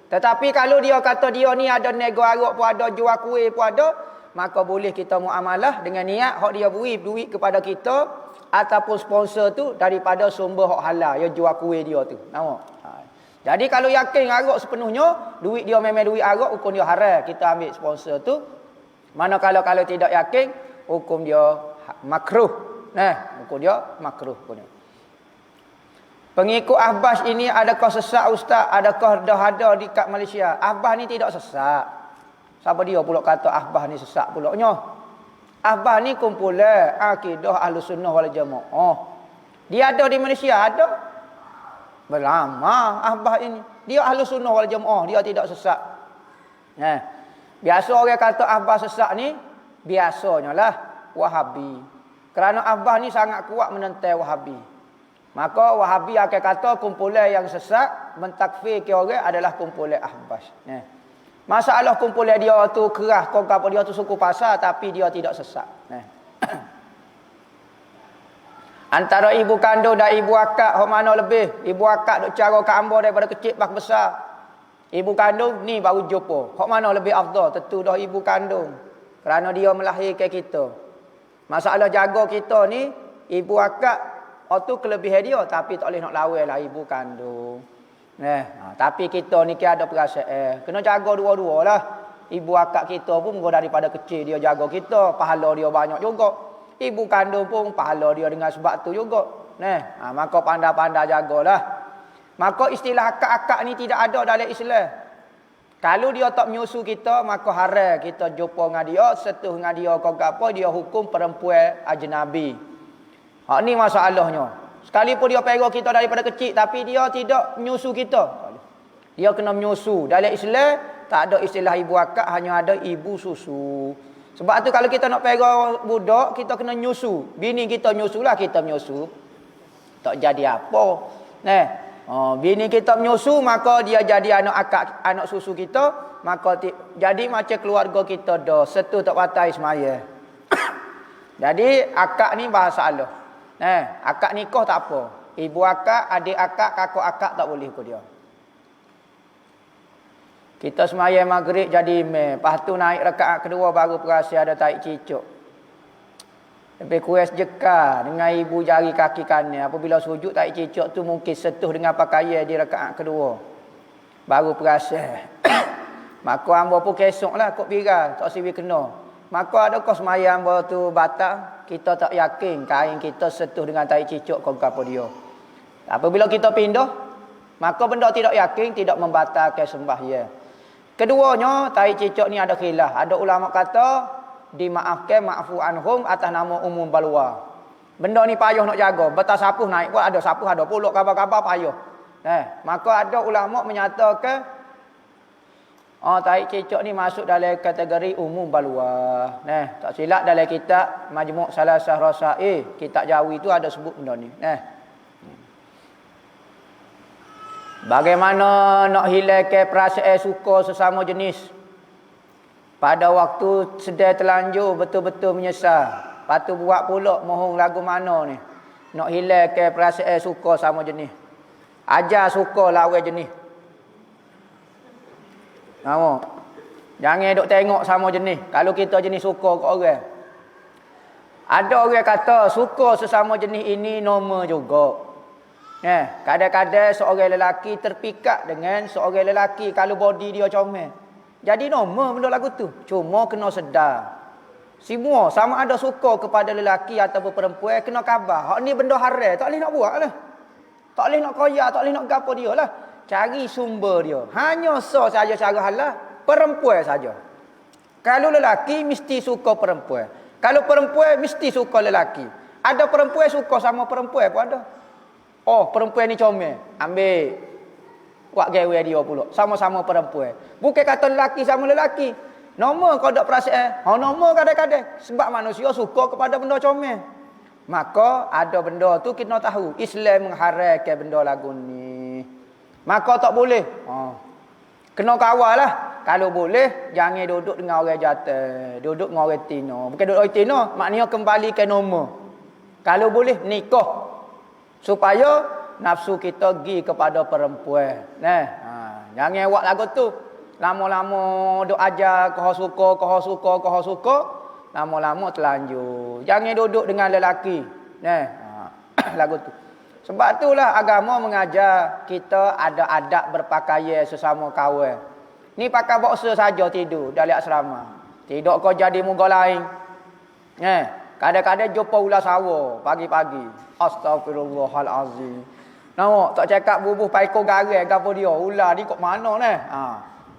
Tetapi kalau dia kata dia ni ada nego Arab pun ada, jual kuih pun ada, maka boleh kita muamalah dengan niat hak dia beri duit kepada kita ataupun sponsor tu daripada sumber hak halal, yang jual kuih dia tu. Nampak? Jadi kalau yakin Arab sepenuhnya, duit dia memang duit Arab, hukum dia haram, kita ambil sponsor tu. Manakala kalau tidak yakin, hukum dia makruh. Nah, hukum dia makruh. Pengikut Ahbas ini adakah sesat Ustaz? Adakah dah ada di kat Malaysia? Ahbas ni tidak sesat. Siapa dia pula kata Ahbas ni sesat pulaknya? Ahbas ni kumpulan akidah Ahlussunnah wal Jamaah. Dia ada di Malaysia, ada. Berlama Ahbas ini. Dia Ahlussunnah wal Jamaah, dia tidak sesat. Biasa orang kata Ahbas sesat ni, biasanya lah Wahabi. Kerana Ahbas ni sangat kuat menentang Wahabi. Maka Wahabi akan kata kumpulan yang sesat mentakfir ke orang adalah kumpulan Ahbas. Masalah kumpulan dia tu kerah, kau apa dia tu suku pasar tapi dia tidak sesat. Antara ibu kandung dan ibu akak, hok mana lebih? Ibu akak duk cara kat hamba daripada kecil pas besar. Ibu kandung ni baru jumpa. Hok mana lebih afdal? Tentu dah ibu kandung. Kerana dia melahirkan kita. Masalah jaga kita ni, ibu akak, tu kelebihan dia. Tapi tak boleh nak lawan lah ibu kandung. Tapi kita ni ada perasaan. Kena jaga dua-dua lah. Ibu akak kita pun daripada kecil dia jaga kita. Pahala dia banyak juga. Ibu kandung pun pahala dia dengan sebab tu juga. Maka pandai-pandai jagalah. Maka istilah akak-akak ni tidak ada dalam Islam. Kalau dia tak menyusu kita, maka haram kita jumpa dengan dia, setuh dengan dia kau apa, dia hukum perempuan ajnabi. Ni masalahnya. Sekalipun dia pegang kita daripada kecil, tapi dia tidak menyusu kita. Dia kena menyusu. Dalam Islam, tak ada istilah ibu akak, hanya ada ibu susu. Sebab tu kalau kita nak pegang budak, kita kena nyusu. Bini kita nyusulah, kita menyusu. Tak jadi apa. Bini kita menyusu, maka dia jadi anak akak, anak susu kita. Maka jadi macam keluarga kita dah. Setu tak patai semaya. Jadi akak ni bahasa Allah. Akak nikah tak apa. Ibu akak, adik akak, kakak akak tak boleh ikut dia. Kita semaya maghrib jadi imam. Lepas tu naik rakaat kedua baru perasa ada taik cicuk. Lebih kuas jeka dengan ibu jari kaki kanan. Apabila sujud taik cicuk tu mungkin setuh dengan pakaian di rakaat kedua. Baru perasa. Maka hamba pun kesok lah kok biral. Tak siwi kena. Maka adakah semaya hamba tu batal. Kita tak yakin kain kita setuh dengan taik cicuk kau apa dia. Apabila kita pindah. Maka benda tidak yakin tidak membatalkan sembahyang. Keduanya, tahi cicak ni ada khilaf. Ada ulama kata, dimaafkan ma'fu anhum atas nama umum balwa. Benda ni payah nak jaga. Betul sapuh naik pun ada sapuh, ada puluk, kabar-kabar payah. Maka ada ulama menyatakan, tahi cicak ni masuk dalam kategori umum balwa. Tak silap dalam kitab Majmu' Salasah Rasail, kitab Jawi tu ada sebut benda ni. Bagaimana nak hilangkan perasaan suka sesama jenis? Pada waktu sedang terlanjur betul-betul menyesal. Lepas tu buat pula mohon lagu mana ni? Nak hilangkan perasaan suka sama jenis. Ajar suka lawan jenis. Nampak? Jangan duk tengok sama jenis. Kalau kita jenis suka ke orang. Ada orang kata suka sesama jenis ini normal juga. Kadang-kadang seorang lelaki terpikat dengan seorang lelaki kalau body dia comel. Jadi normal benda lagu tu. Cuma kena sedar. Semua sama ada suka kepada lelaki ataupun perempuan kena khabar. Hak ni benda haram, tak boleh nak buat lah. Tak boleh nak koyak, tak boleh nak gapo dia lah. Cari sumber dia. Hanya saja cara halal perempuan saja. Kalau lelaki mesti suka perempuan. Kalau perempuan mesti suka lelaki. Ada perempuan suka sama perempuan pun ada. Perempuan ni comel. Ambil. Buat gawe dia pula. Sama-sama perempuan. Bukan kata lelaki sama lelaki. Normal kau tak perasaan. Normal kadang-kadang. Sebab manusia suka kepada benda comel. Maka ada benda tu kita tahu. Islam mengharamkan benda lagu ni. Maka tak boleh. Kena kawal lah. Kalau boleh, jangan duduk dengan orang jatuh. Duduk dengan orang tino. Bukan duduk orang tino. Maknanya kembali ke normal. Kalau boleh, nikah. Supaya nafsu kita pergi kepada perempuan. Jangan buat lagu tu. Lama-lama duk ajar kau suka. Lama-lama terlanjur. Jangan duduk dengan lelaki. Lagu tu. Sebab itulah agama mengajar kita ada adab berpakaian sesama kawan. Ni pakai boxer saja tidur dalam asrama. Tidak kau jadi muka lain. Kadang-kadang jumpa ular sawa pagi-pagi. Astagfirullahalazim. Nampak tak cakap bubuh paiko garai gapo dia. Ular ni kok mana ni?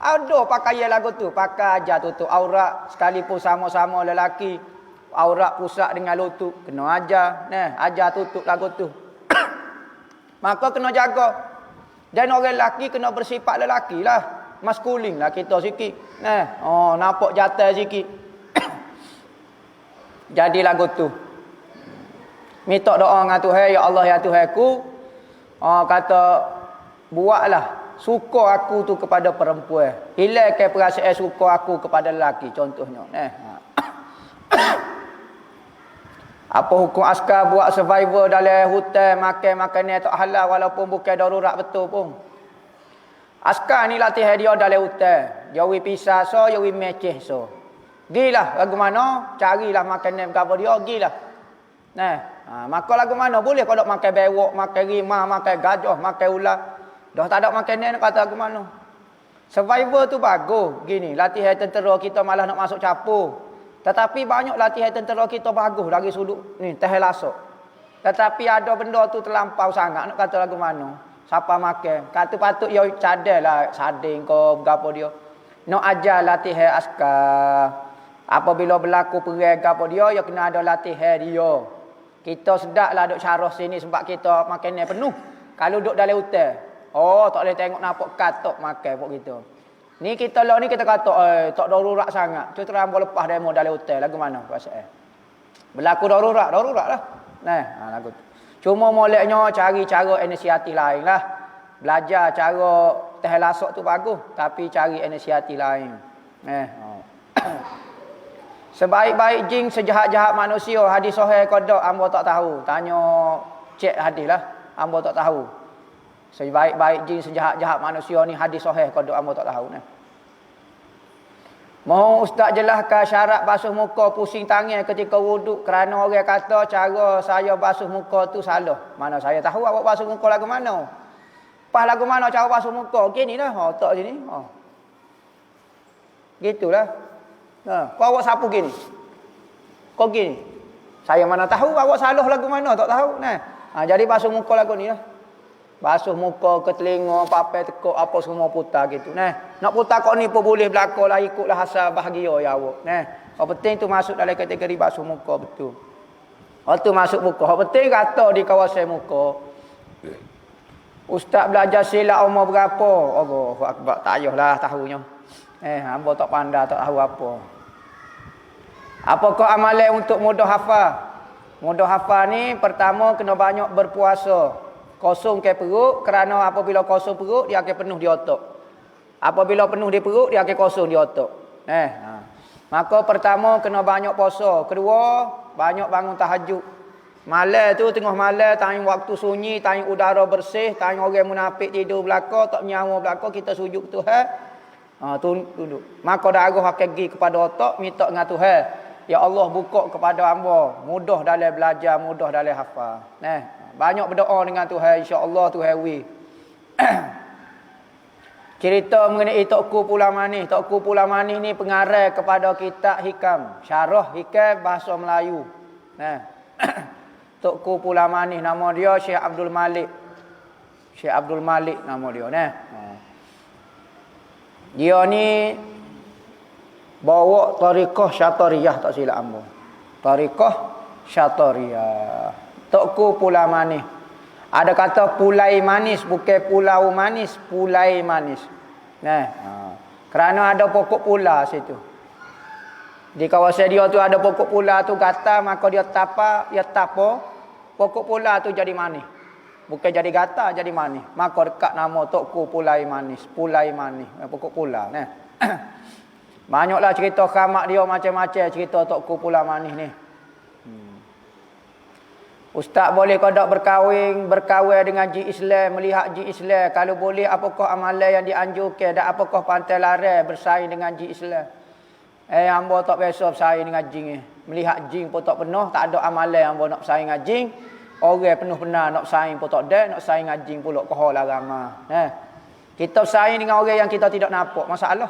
Ada pakaian lagu tu, pakai aja tutup aurat sekalipun sama-sama lelaki. Aurat pusat dengan lutut, kena aja. Aja tutup lagu tu. Maka kena jaga. Dan orang lelaki kena bersifat lelaki lah. Maskulin lah kita sikit. Nampak jatuh sikit. Jadi lagu tu. Minta doa dengan Tuhan, ya Allah ya Tuhanku. Kata buatlah suka aku tu kepada perempuan. Hilangkan perasaan suka aku kepada lelaki contohnya. Apa hukum askar buat survivor dalam hutan, makan makanan tak halal walaupun bukan darurat betul pun. Askar ni latihan dia dalam hutan. Dia wi pisah so, dia wi meceh so. Gilah lagu mana, carilah makanan gapo dia, gilah. Maka lagu mana boleh kau dok makan bewok, makan rimah, makan gajah, makan ular. Dah tak ada makanan kata lagu mana. Survivor tu bagus. Gini, latihan tentera kita malah nak masuk capur. Tetapi banyak latihan tentera kita bagus dari sudut ni tahan lasuk. Tetapi ada benda tu terlampau sangat nak kata lagu mana. Siapa makan? Kata patut dia cadanglah sading ke gapo dia. Nak ajar latihan askar. Apabila berlaku perang gapo dia, ya kena ada latihan dia. Kita sedaklah duk syarah sini sebab kita makanan penuh. Kalau duk dalam hutan, tak boleh tengok nampak katok makan pok kita. Ni kita lah ni kita kata tak darurat sangat. Cuba terang lepas demo dalam hotel lagu mana perasaan. Berlaku darurat lah. Lagu tu. Cuma moleknya cari cara inisiatif lain lah. Belajar cara teh lasuk tu bagus tapi cari inisiatif lain. Sebaik-baik jin sejahat-jahat manusia hadis sahih qada hamba tak tahu. Tanya cek hadis lah. Hamba tak tahu. Sebaik-baik jin sejahat-jahat manusia ni hadis sahih qada hamba tak tahu nah. Mohon ustaz jelaskan syarat basuh muka pusing tangan ketika wuduk kerana orang kata cara saya basuh muka tu salah. Mana saya tahu awak basuh muka lagu mana? Pas lagu mana cara basuh muka? Gini dah. Tak sini. Gitulah. Kau awak sapu gini. Kau gini. Saya mana tahu awak salah lagu mana, tak tahu. Jadi basuh muka lagu ni lah. Basuh muka ke telinga, papai tekuk apa semua putar gitu. Nak putar kok ni pun boleh belakang lah, ikutlah asal bahagia ya awak. Yang penting tu masuk dalam kategori basuh muka betul. Tu masuk muka. Yang penting kata di kawasan muka. Ustaz belajar silat umur berapa? Allahu akbar, tak payahlah tahunya. Hamba tak pandai, tak tahu apa. Apakah amalan untuk mudah hafal? Mudah hafal ni pertama kena banyak berpuasa. Kosong ke perut kerana apabila kosong perut dia akan penuh di otak. Apabila penuh di perut dia akan kosong di otak. Maka pertama kena banyak puasa, kedua banyak bangun tahajud. Malam tu tengah malam time waktu sunyi, time udara bersih, time orang munafik tidur belaka, tak nyawa belaka kita sujud Tuhan. Tunduk. Maka darah akan pergi kepada otak minta dengan Tuhan. Ya Allah buka kepada hamba mudah dalam belajar, mudah dalam hafal. Banyak berdoa dengan Tuhan, insya-Allah Tuhan wi. Cerita mengenai Tokku Pulau Manis. Tokku Pulau Manis ni pengarang kepada kitab hikam, syarah hikam bahasa Melayu. Tokku Pulau Manis nama dia Syekh Abdul Malik. Syekh Abdul Malik nama dia Dia ni bawa tariqah Syatariyah tak silap hamba. Tariqah Syatariyah. Tokku Pulau Manis. Ada kata pulai manis, bukan pulau manis, pulai manis. Kerana ada pokok pula situ. Di kawasan dia tu ada pokok pula tu gata, maka dia tapa, pokok pula tu jadi manis. Bukan jadi gata, jadi manis. Maka dekat nama Tokku Pulai Manis, pulai manis, pokok pula. Banyaklah cerita khamak dia macam-macam cerita Tokku Pulau Manis ni. Ustaz boleh kodok berkahwin dengan jin Islam, melihat jin Islam. Kalau boleh apakah amalan yang dianjurkan dan apakah pantai larang bersaing dengan jin Islam? Hamba tak biasa bersaing dengan jin ni. Melihat jin pun tak pernah, tak ada amalan hamba nak bersaing dengan jin. Orang penuh benar nak bersaing pun tak ada, nak bersaing dengan jin pula koholah ramah. Kita bersaing dengan orang yang kita tidak nampak, masalah.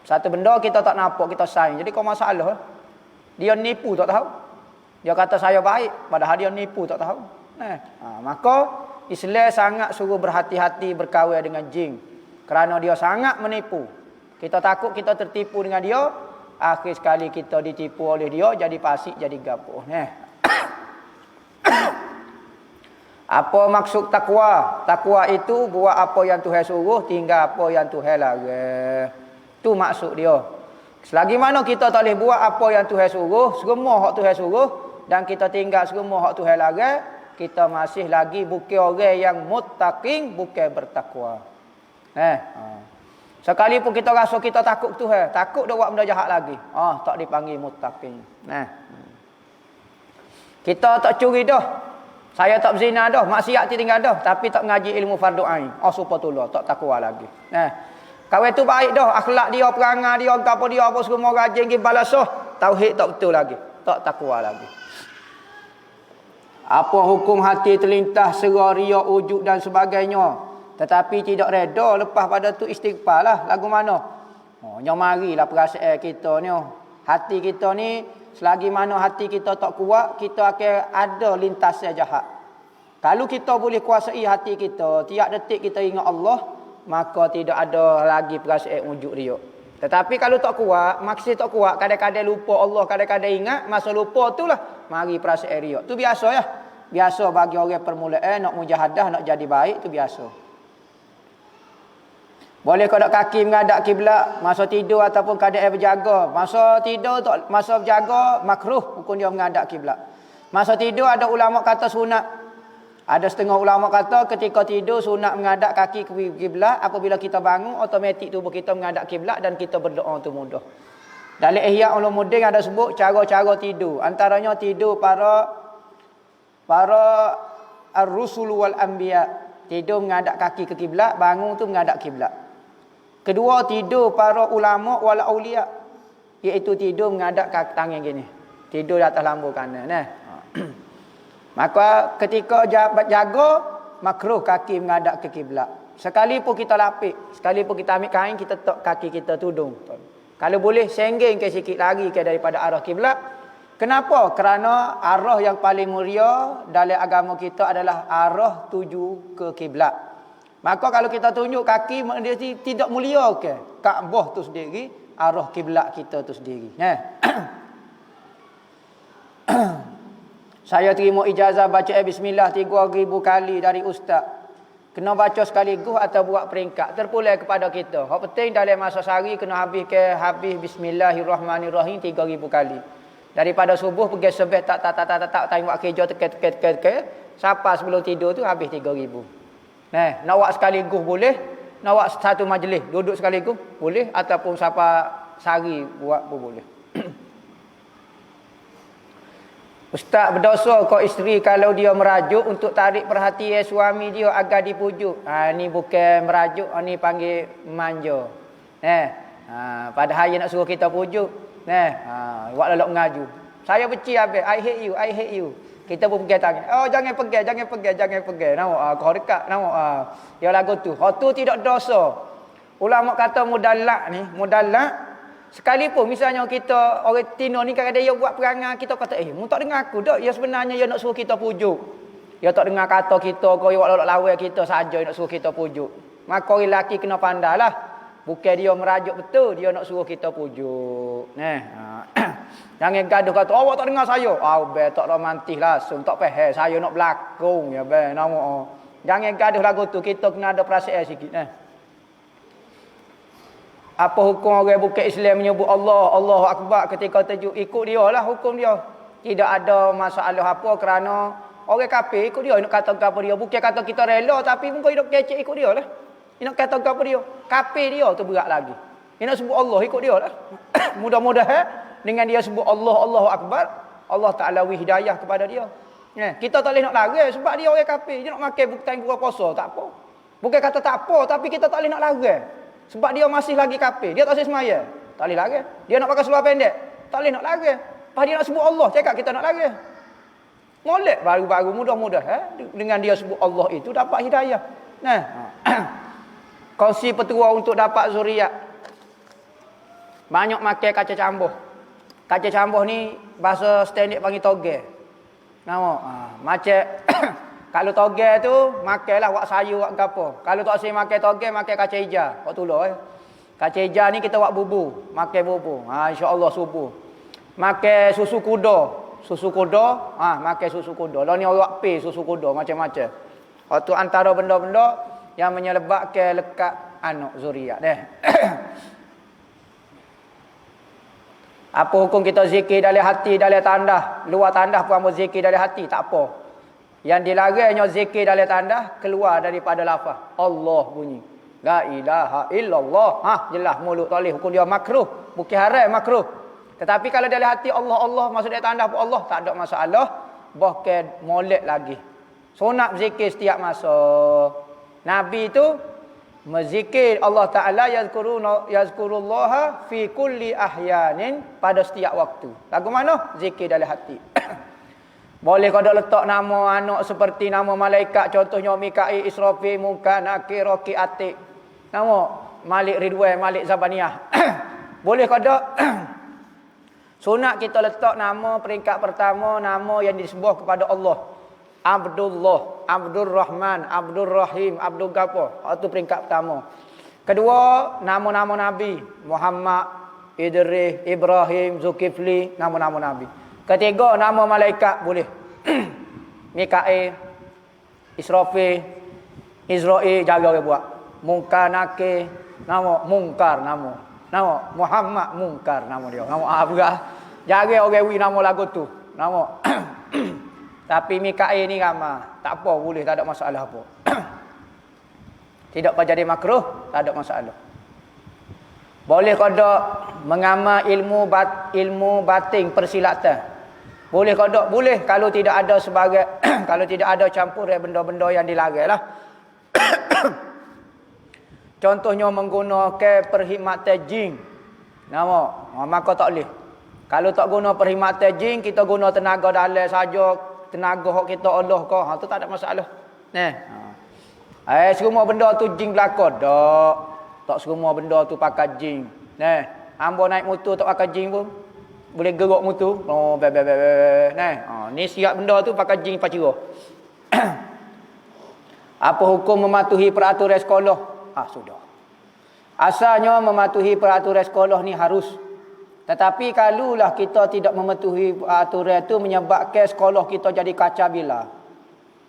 Satu benda kita tak nampak, kita saing. Jadi kau masalah. Dia nipu tak tahu. Dia kata saya baik, padahal dia nipu tak tahu. Maka Islam sangat suruh berhati-hati berkahwin dengan jin. Kerana dia sangat menipu. Kita takut kita tertipu dengan dia. Akhir sekali kita ditipu oleh dia, jadi pasik, jadi gapuh. Apa maksud takwa? Takwa itu buat apa yang Tuhan suruh, tinggal apa yang Tuhan larang. Itu maksud dia. Selagi mana kita tak boleh buat apa yang Tuhan suruh, semua hak Tuhan suruh, dan kita tinggal semua hak Tuhan larang, kita masih lagi bukan orang yang muttaqin, bukan bertakwa. Sekalipun kita rasa kita takut Tuhan, takut dah buat benda jahat lagi, tak dipanggil muttaqin. Kita tak curi dah, saya tak berzina dah, maksiat tinggal dah, tapi tak mengaji ilmu fardu ain, supaya tolong, tak takwa lagi. Kawan tu baik dah, akhlak dia, perangai dia, apa dia, apa semua rajin pergi balasah, tauhid tak betul lagi, tak takwa lagi. Apa hukum hati terlintas sera, riak, ujub dan sebagainya, tetapi tidak reda, lepas pada tu istighfar lah. Lagu mana? Marilah perasaan kita ni, hati kita ni, selagi mana hati kita tak kuat, kita akan ada lintasan jahat. Kalau kita boleh kuasai hati kita, tiap detik kita ingat Allah, maka tidak ada lagi perasaan ujub riak. Tetapi kalau tak kuat, maksud tak kuat, kadang-kadang lupa Allah, kadang-kadang ingat, masa lupa tu lah mari perasaan riak. Tu biasa ya. Biasa bagi orang permulaan nak mujahadah, nak jadi baik, tu biasa. Boleh kodok kaki menghadap kiblat masa tidur ataupun keadaan berjaga. Masa tidur, masa berjaga makruh hukum dia menghadap kiblat. Masa tidur ada ulama kata sunat. Ada setengah ulama kata ketika tidur sunat menghadap kaki ke kiblat, apabila kita bangun automatik tubuh kita menghadap kiblat dan kita berdoa tu mudah. Dalam Ihya Ulumuddin ada sebut cara-cara tidur. Antaranya tidur para ar-rusul wal anbiya. Tidur menghadap kaki ke kiblat, bangun tu menghadap kiblat. Kedua, tidur para ulama wal auliya, iaitu tidur menghadap kaki tangan gini. Tidur di atas lambung kanan. Maka ketika jaga, makruh kaki menghadap ke kiblat. Sekalipun kita lapik, sekalipun kita ambil kain, kita tok kaki kita tudung. Kalau boleh senggeng ke sikit lagi ke daripada arah kiblat. Kenapa? Kerana arah yang paling mulia dalam agama kita adalah arah tuju ke kiblat. Maka kalau kita tunjuk kaki, dia tidak mulia ke? Kaabah tu sendiri, arah kiblat kita tu sendiri. Saya terima ijazah baca bismillah 3,000 kali dari ustaz. Kena baca sekaligus atau buat peringkat. Terpulang kepada kita. Hak penting dalam masa sehari kena habis bismillahirrahmanirrahim 3,000 kali. Daripada subuh pergi sebeh tak tengok kerja teke. Sampai sebelum tidur tu habis 3,000. Nak buat sekaligus boleh. Nak buat satu majlis duduk sekaligus boleh. Ataupun sampai sehari buat pun boleh. Ustaz berdosa kau isteri kalau dia merajuk untuk tarik perhatian suami dia agar dipujuk. Ni bukan merajuk, ni panggil manja. Padahal dia nak suruh kita pujuk. Buat lelok mengaju. Saya benci habis. I hate you. Kita pun pegang tangan. Jangan pegang. Nampak kau dekat. Nampak dia lagu tu. Tu tidak dosa. Ulama kata mudallak ni, sekalipun misalnya kita orang tino ni kadang dia buat perangai, kita kata mu tak dengar aku dak, ya sebenarnya dia nak suruh kita pujuk. Dia tak dengar kata kita, kau buat lawan kita saja nak suruh kita pujuk. Maka orang lelaki kena pandailah. Bukan dia merajuk betul, dia nak suruh kita pujuk. Jangan gaduh kata awak tak dengar saya. Tak romantis langsung, tak faham saya nak berlakon ya be. Jangan gaduh lagu tu, kita kena ada perasaan sikit. Apa hukum orang bukan Islam menyebut Allah, Allahu Akbar ketika tajuk, ikut dia lah hukum dia. Tidak ada masalah apa kerana orang kafir ikut dia, nak kata apa dia. Bukan kata kita rela, tapi mungkin hidup kecek ikut dia lah. Dia nak kata apa dia. Kafir dia tu berat lagi. Dia nak sebut Allah, ikut dia lah. Mudah-mudahan dengan dia sebut Allah, Allahu Akbar, Allah Ta'ala beri hidayah kepada dia. Kita tak boleh nak larang sebab dia orang kafir. Dia nak makan bukan buka puasa, tak apa. Bukan kata tak apa, tapi kita tak boleh nak larang. Sebab dia masih lagi kafir. Dia tak boleh semaya. Tak boleh larang. Dia nak pakai seluar pendek. Tak boleh nak larang. Lepas dia nak sebut Allah, cakap kita nak larang. Molek baru-baru mudah-mudah dengan dia sebut Allah itu dapat hidayah. Kongsi petua untuk dapat zuriat. Banyak makan kaca cambuh. Kaca cambuh ni bahasa standard panggil toge. Macam kalau toge tu makanlah buat sayur buat apa. Kalau tak asyik makan toge, makan kaca hijau. Kau tolong Kaca hijau ni kita buat bubu, makan bubu. Insya-Allah subuh. Makan susu kuda, makan susu kuda. Lah ni orang pi susu kuda macam-macam. Itu antara benda-benda yang menyebabkan lekat anak zuriat Apa hukum kita zikir dari hati, dari tandah? Luar tandah pun ambil zikir dari hati, tak apa. Yang dilarangnya zikir dari tandah keluar daripada lafaz Allah bunyi. La ilaha illallah. Jelas mulut tak boleh, hukum dia makruh. Bukan haram, makruh. Tetapi kalau dari hati Allah, Allah maksud dari tandah pun Allah, tak ada masalah. Bahkan molek lagi. Sunat zikir setiap masa. Nabi itu menzikir Allah Ta'ala yazkurullaha fi kulli ahyanin pada setiap waktu. Lagu mana? Zikir dari hati. Boleh kau letak nama anak seperti nama malaikat. Contohnya Mikail, Israfil, Munkar, Nakir, Raqib, Atid. Nama Malik Ridwan, Malik Zabaniyah. Boleh kau sunat kita letak nama peringkat pertama, nama yang disebut kepada Allah. Abdullah, Abdul Rahman, Abdul Rahim, Abdul Ghafur. Itu peringkat pertama. Kedua, nama-nama Nabi. Muhammad, Idris, Ibrahim, Zulkifli, nama-nama Nabi. Ketiga, nama malaikat boleh. Mikail, Israfil, Israel, jaga dia buat. Munkar, Nakir, nama Munkar, nama Muhammad Munkar, nama dia. Nama apa? Jaga orang nama lagu tu. Nama tapi Mikail ni ramah. Tak apa, boleh, tak ada masalah apa. Tidak jadi makruh, tak ada masalah. Boleh kodok mengamal ilmu batin persilatan. Boleh kodok, boleh kalau tidak ada sebagai kalau tidak ada campur benda-benda yang dilaranglah. Contohnya menggunakan perkhidmatan jin. Nama, maka tak boleh. Kalau tak guna perkhidmatan jin, kita guna tenaga dalam saja. Tenaga hak kita Allah kau, tu tak ada masalah. Semua benda tu jin belaka dak. Tak semua benda tu pakai jin. Ambo naik motor tak pakai jin pun boleh gerak motor. Ni siap benda tu pakai jin pacira. Apa hukum mematuhi peraturan sekolah? Sudah. Asalnya mematuhi peraturan sekolah ni harus. Tetapi kalaulah kita tidak mematuhi aturan itu menyebabkan sekolah kita jadi kacau bila.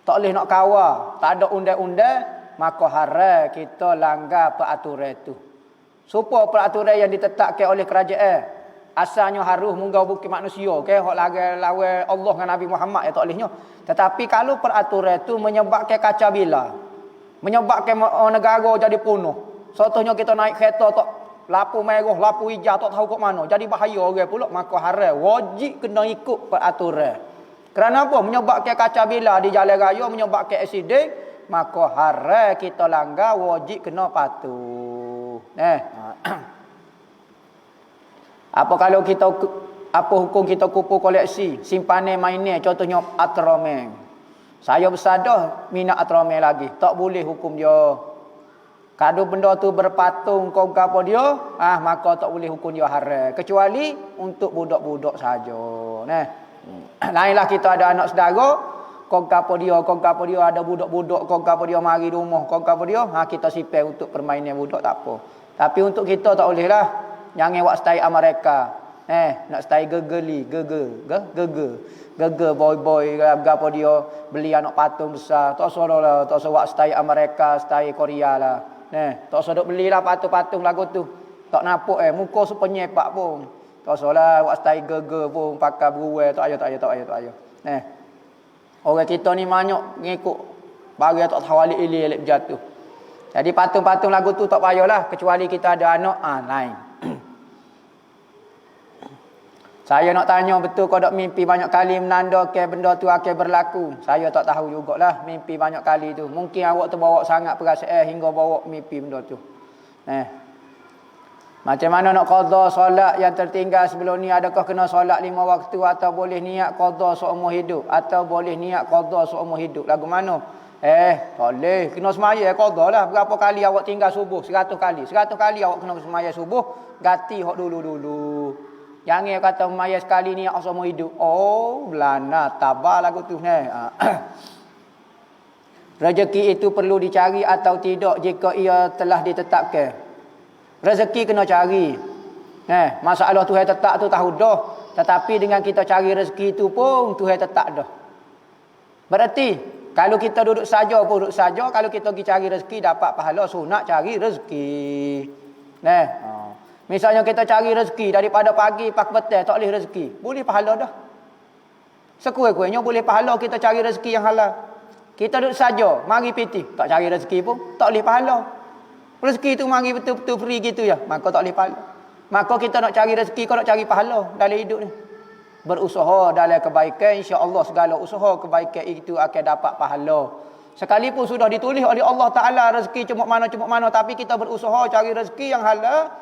Tak boleh nak kawal, tak ada undang-undang, maka haram kita langgar peraturan itu. Supaya peraturan yang ditetapkan oleh kerajaan asalnya harus munggah bukti manusia, okey, hak lawan Allah dengan Nabi Muhammad ya tak bolehnya. Tetapi kalau peraturan itu menyebabkan kacau bila, menyebabkan negara jadi penuh. Contohnya kita naik kereta tak lampu merah, lampu hijau tak tahu kat mana. Jadi bahaya orang pula, maka haram. Wajib kena ikut peraturan. Kerana apa? Menyebabkan kacau bila di jalan raya, menyebabkan aksiden, maka haram kita langgar, wajib kena patuh. Apa hukum kita kumpul koleksi, simpanan mainan, contohnya atromeng. Saya besar dah minat atromeng lagi. Tak boleh hukum dia. Kalau benda tu berpatung kau apa dia, maka tak boleh hukum dia haram. Kecuali untuk budak-budak saja. Lainlah kita ada anak saudara, kau apa dia ada budak-budak, kau apa dia mari rumah, kau apa dia, kita simpan untuk permainan budak tak apa. Tapi untuk kita tak boleh lah. Jangan buat style Amerika. Nak style gegeli, gege boy apa dia beli anak patung besar. Tak usah lah, tak usah buat style Amerika, style Korea lah. Tak usah duk belilah patung-patung lagu tu. Tak nampak muka sepenyepak pun. Tak usah lah buat style gege pun pakai beruai, tak payah. Orang kita ni banyak ngikut bagi tak tahu alik-alik berjatuh. Jadi patung-patung lagu tu tak payahlah kecuali kita ada anak lain. Saya nak tanya betul kau dak mimpi banyak kali menandakan benda tu akan berlaku. Saya tak tahu jugalah mimpi banyak kali tu. Mungkin awak terbawa sangat perasaan hingga bawa mimpi benda tu. Macam mana nak qada solat yang tertinggal sebelum ni? Adakah kena solat 5 waktu atau boleh niat qada seumur hidup atau boleh niat qada seumur hidup? Lagu mana? Boleh. Kena semaya qada lah. Berapa kali awak tinggal subuh? 100 kali. 100 kali awak kena semaya subuh. Ganti hok dulu-dulu. Jangan kata maya sekali ni seumur hidup. Belana tabah lagu tu. Rezeki itu perlu dicari atau tidak jika ia telah ditetapkan? Rezeki kena cari. Masalah Tuhan tetap tu tahu dah. Tetapi dengan kita cari rezeki itu pun Tuhan tetap dah. Berarti kalau kita duduk saja pun duduk saja. Kalau kita pergi cari rezeki dapat pahala sunat cari rezeki. Misalnya kita cari rezeki daripada pagi pak petang tak boleh rezeki. Boleh pahala dah. Sekurang-kurangnya boleh pahala kita cari rezeki yang halal. Kita duduk saja, mari piti, tak cari rezeki pun tak boleh pahala. Rezeki tu mari betul-betul free gitu ya, maka tak boleh pahala. Maka kita nak cari rezeki, kau nak cari pahala dalam hidup ni. Berusaha dalam kebaikan, insya-Allah segala usaha kebaikan itu akan dapat pahala. Sekalipun sudah ditulis oleh Allah Taala rezeki cuma mana, tapi kita berusaha cari rezeki yang halal,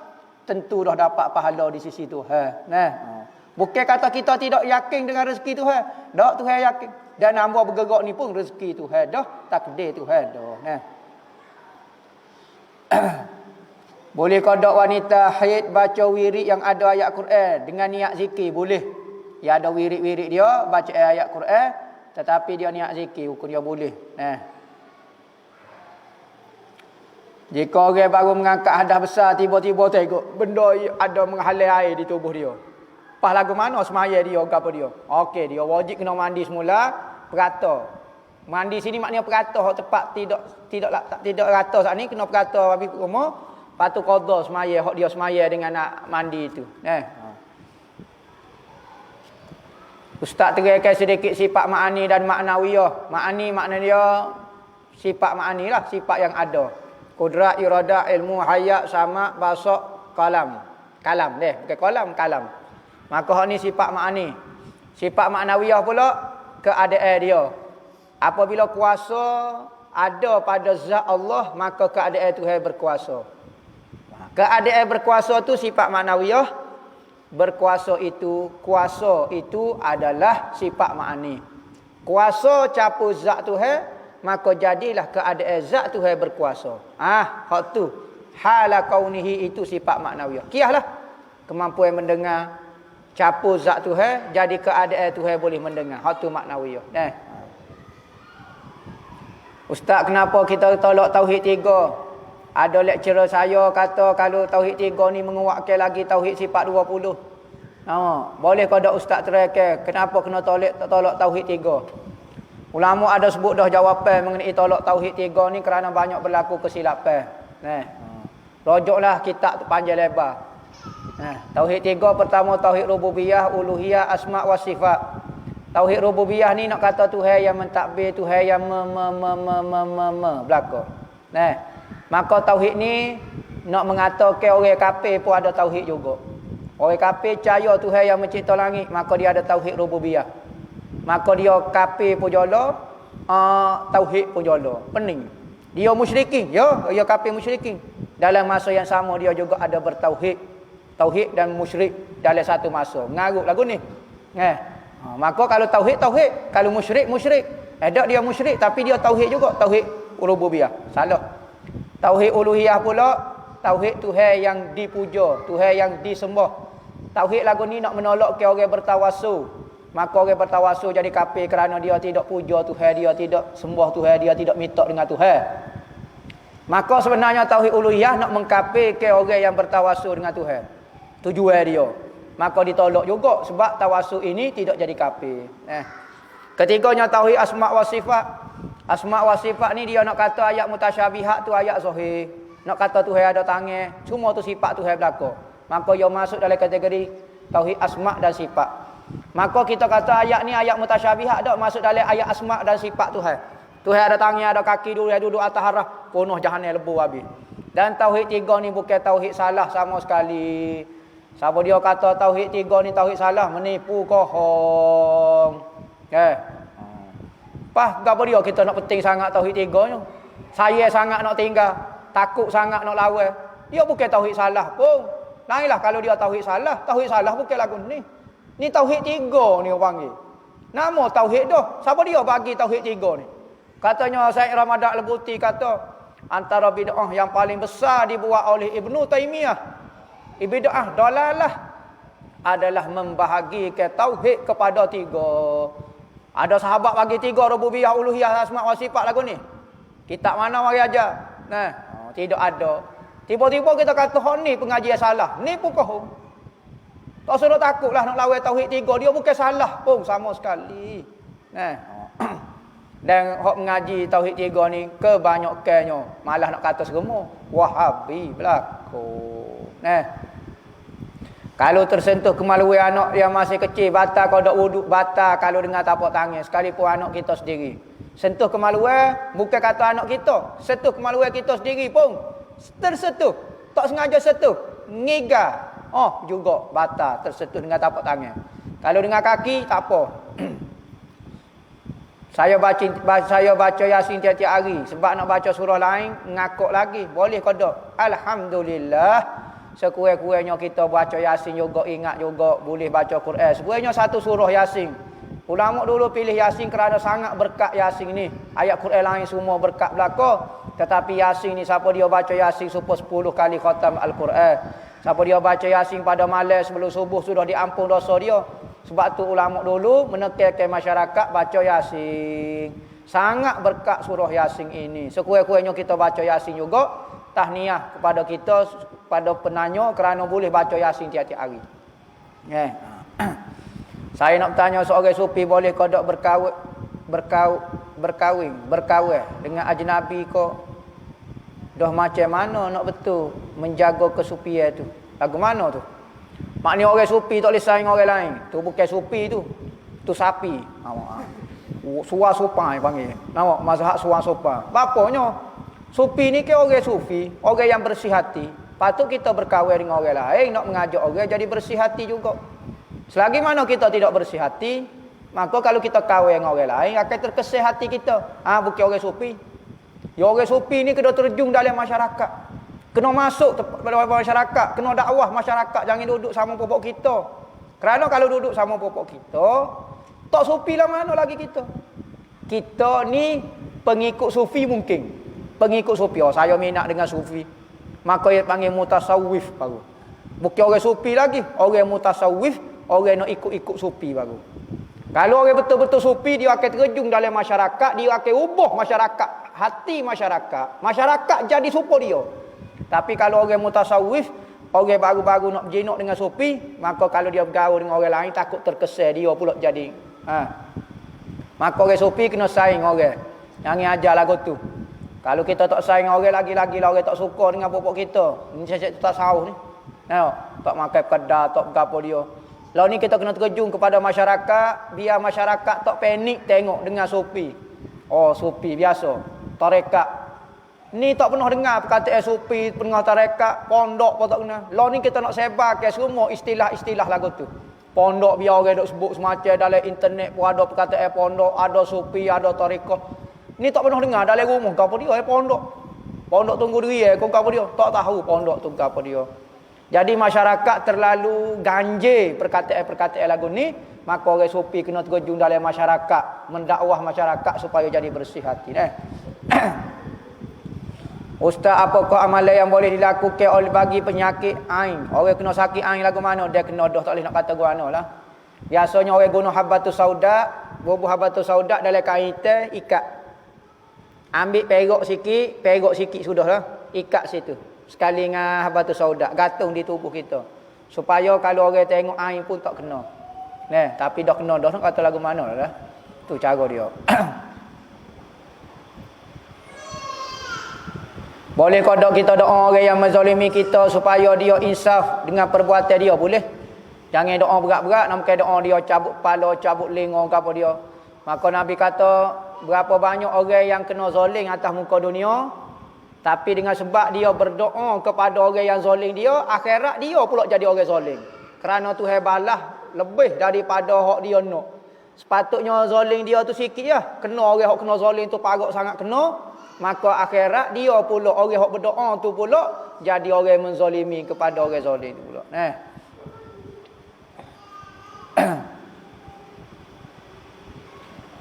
tentu dah dapat pahala di sisi Tuhan. Nah, bukan kata kita tidak yakin dengan rezeki Tuhan. Tak, Tuhan yakin. Dan hamba bergerak ni pun rezeki Tuhan dah, takdir Tuhan dah. Nah. Boleh kodok wanita haid baca wirid yang ada ayat Quran dengan niat zikir boleh. Ya ada wirid-wirid dia baca ayat Quran tetapi dia niat zikir hukum dia boleh. Nah. Jika orang baru mengangkat hadas besar tiba-tiba tengok benda ada menghalang air di tubuh dia. Pas lagu mana semaya dia ke apa dia? Okey, dia wajib kena mandi semula, perata. Mandi sini maknanya perata hak tepat tidak rata saat ni kena perata habis rumah, patu qada semaya hak dia semaya dengan nak mandi itu. Ustaz terangkan sedikit sifat ma'ani dan ma'nawiyah. Ma'ani makna dia sifat ma'ani lah, sifat yang ada. Kudrat, iradah, ilmu, hayat, sama, basok, kalam. Kalam deh, bukan kalam, kalam. Maka hak ni sifat ma'ani. Sifat ma'nawiyah pula keadaan dia. Apabila kuasa ada pada zat Allah, maka keadaan Tuhan berkuasa. Keadaan berkuasa tu sifat ma'nawiyah. Berkuasa itu, kuasa itu adalah sifat ma'ani. Kuasa capu zat Tuhan, maka jadilah keadaan zat Tuhan berkuasa. Hak tu. Hala kaunihi itu sifat ma'nawiyah. Kiahlah kemampuan mendengar capu zat Tuhan, jadi keadaan Tuhan boleh mendengar. Hak tu ma'nawiyah. Ustaz, kenapa kita tolak tauhid 3? Ada lecturer saya kata kalau tauhid 3 ni menguatkan lagi tauhid sifat 20. Boleh pada ustaz terangkan kenapa kena tolak tauhid 3? Ulama ada sebut dah jawapan mengenai tolak tauhid 3 ni kerana banyak berlaku kesilapan. Rojoklah kitab tu panjang lebar. Tauhid 3 pertama tauhid rububiyah, uluhiyah, asma wa sifat. Tauhid rububiyah ni nak kata Tuhan yang mentadbir, Tuhan yang berlaku. Maka tauhid ni nak mengatakan orang kafir pun ada tauhid juga. Orang kafir percaya Tuhan yang mencipta langit, maka dia ada tauhid rububiyah. Maka dia kafir pun jala, tauhid pun jala. Pening. Dia musyrikin, dia kafir musyrikin. Dalam masa yang sama dia juga ada bertauhid. Tauhid dan musyrik dalam satu masa. Mengarut lagu ni. Maka kalau tauhid, kalau musyrik. Tak dia musyrik tapi dia tauhid juga, tauhid rububiyah. Salah. Tauhid uluhiyah pula, tauhid Tuhan yang dipuja, Tuhan yang disembah. Tauhid lagu ni nak menolak ke orang bertawasul. Maka orang bertawasul jadi kafir kerana dia tidak puja Tuhan, dia tidak sembah Tuhan, dia tidak minta dengan Tuhan. Maka sebenarnya tauhid uluhiyah nak mengkafirkan orang yang bertawasul dengan Tuhan. Tujuan dia. Maka ditolak juga sebab tawasul ini tidak jadi kafir. Ketiganya tauhid asma wa sifat. Asma wa sifat ni dia nak kata ayat mutasyabihat tu ayat zahir. Nak kata Tuhan ada tangan, semua tu sifat Tuhan berlaku. Maka dia masuk dalam kategori tauhid asma dan sifat. Maka kita kata ayat ni ayat mutasyabihat dak masuk dalam ayat asma dan sifat Tuhan. Tuhan ada tangan, ada kaki, duduk atas harah, penuh jahanam lebu habis. Dan tauhid 3 ni bukan tauhid salah sama sekali. Siapa dia kata tauhid 3 ni tauhid salah, menipu, kosong. Apa dia kita nak penting sangat tauhid 3 ni? Saya sangat nak tinggal, takut sangat nak lawan. Dia bukan tauhid salah pun. Lainlah kalau dia tauhid salah bukan lagu ni. Ni tauhid 3 ni orang panggil. Nama tauhid dah. Siapa dia bagi tauhid 3 ni? Katanya Syekh Ramadan Al-Buti kata antara bid'ah yang paling besar dibuat oleh Ibnu Taimiyah, bid'ah dalalah adalah membahagikan tauhid kepada 3. Ada sahabat bagi 3 rububiyah, uluhiyah, asma wa sifat lagu ni. Kitab mana mari ajar? Tidak ada. Tiba-tiba kita kata hak ni pengajian salah. Ni pun kau. Tak suruh takutlah nak lawan tauhid 3. Dia bukan salah pun sama sekali. Dan hak mengaji tauhid 3 ni kebanyakannya malah nak kata semua Wahabi berlaku. Kalau tersentuh kemaluan anak yang masih kecil, batal kodok wuduk, batal kalau dengar tapak tangan. Sekalipun anak kita sendiri. Sentuh kemaluan, bukan kata anak kita. Sentuh kemaluan kita sendiri pun tersentuh. Tak sengaja sentuh. Ngiga. Oh, juga batal tersentuh dengan tapak tangan. Kalau dengan kaki, tak apa. Saya baca Yasin tiap-tiap hari. Sebab nak baca surah lain, ngakuk lagi. Boleh kodok. Alhamdulillah. Sekurang-kurangnya kita baca Yasin juga, ingat juga boleh baca Quran. Sekurangnya satu surah Yasin. Ulama dulu pilih Yasin kerana sangat berkat Yasin ni. Ayat Quran lain semua berkat belaka. Tetapi Yasin ni, siapa dia baca Yasin supaya 10 kali khatam Al-Quran. Siapa dia baca Yasin pada malam sebelum subuh sudah diampun dosa dia. Sebab tu ulama dulu menekankan masyarakat baca Yasin. Sangat berkat surah Yasin ini. Sekurang-kurangnya kita baca Yasin juga. Tahniah kepada kita, pada penanya kerana boleh baca Yasin tiap-tiap hari. Saya nak bertanya seorang sufi boleh kodok berkahwin dengan ajnabi ko? Dah macam mana nak betul menjaga kesupian tu? Lagu mana tu? Maknanya orang sufi tak boleh saing orang lain. Tu bukan sufi tu. Tu sapi. Suar sopan panggil. Nampak mazhab suar sopan. Bapaknya sufi ni ke orang sufi, orang yang bersih hati. Patut kita berkahwin dengan orang lain, nak mengajak orang jadi bersih hati juga. Selagi mana kita tidak bersih hati, maka kalau kita kahwin dengan orang lain akan terkesih hati kita. Bukan orang sufi. Ya, orang sufi ni kena terjun dalam masyarakat. Kena masuk kepada masyarakat, kena dakwah masyarakat, jangan duduk sama popok kita. Kerana kalau duduk sama popok kita, tak sufi lah mana lagi kita. Kita ni pengikut sufi mungkin. Pengikut sufi. Oh, saya minat dengan sufi. Maka ia panggil mutasawwif baru. Bukan orang sufi lagi. Orang mutasawwif, orang nak ikut-ikut sufi baru. Kalau orang betul-betul sufi, dia akan terjun dalam masyarakat, dia akan ubah masyarakat, hati masyarakat. Masyarakat jadi serupa dia. Tapi kalau orang mutasawwif, orang baru-baru nak berjinuk dengan sufi, maka kalau dia bergaul dengan orang lain, takut terkesan dia pula jadi. Maka orang sufi kena saing orang. Jangan ajar lagu tu. Kalau kita tak sayang orang lagi-lagi lah orang tak suka dengan popok kita. Ini saya tak sahur ni. Tak makan kedai, tak berapa dia. Lalu ni kita kena terjun kepada masyarakat, biar masyarakat tak panik tengok dengan sufi. Oh, sufi biasa. Tarekat. Ni tak pernah dengar perkataan sufi, pernah tarekat, pondok pun tak kenal. Lalu ni kita nak sebarkan semua istilah-istilah lagu tu. Pondok biar orang duk sebut semacam dalam internet pun ada perkataan pondok, ada sufi, ada tarekat. Ni tak pernah dengar dalam rumah. Kau apa dia? Pondok. Pondok tunggu diri. Kau apa dia? Tak tahu pondok tu apa dia. Jadi masyarakat terlalu ganjil perkataan-perkataan lagu ni. Maka orang sufi kena terjun dalam masyarakat. Mendakwah masyarakat supaya jadi bersih hati. Ustaz, apakah amalan yang boleh dilakukan oleh bagi penyakit ain? Orang kena sakit ain lagu mana? Dia kena dah tak boleh nak kata gua mana lah. Biasanya orang guna habatus sauda. Bubuh habatus sauda dalam kain hitam ikat. Ambil perok sikit sudahlah. Ikat situ. Sekali dengan habatus sauda. Gantung di tubuh kita. Supaya kalau orang tengok air pun tak kena. Tapi dah kena dah. Nak kata lagu mana lah. Tu cara dia. Boleh kodok kita doa orang yang menzalimi kita supaya dia insaf dengan perbuatan dia. Boleh. Jangan doa berat-berat. Nampak doa dia cabut kepala, cabut lengan ke apa dia. Maka Nabi kata, berapa banyak orang yang kena zalim atas muka dunia, tapi dengan sebab dia berdoa kepada orang yang zalim dia, akhirat dia pula jadi orang zalim. Kerana Tuhan balas lebih daripada hak dia nak. Sepatutnya zalim dia tu sikit ya. Kena orang hak kena zalim tu parah sangat kena, maka akhirat dia pula orang hak berdoa tu pula jadi orang yang menzalimi kepada orang zalim tu pula.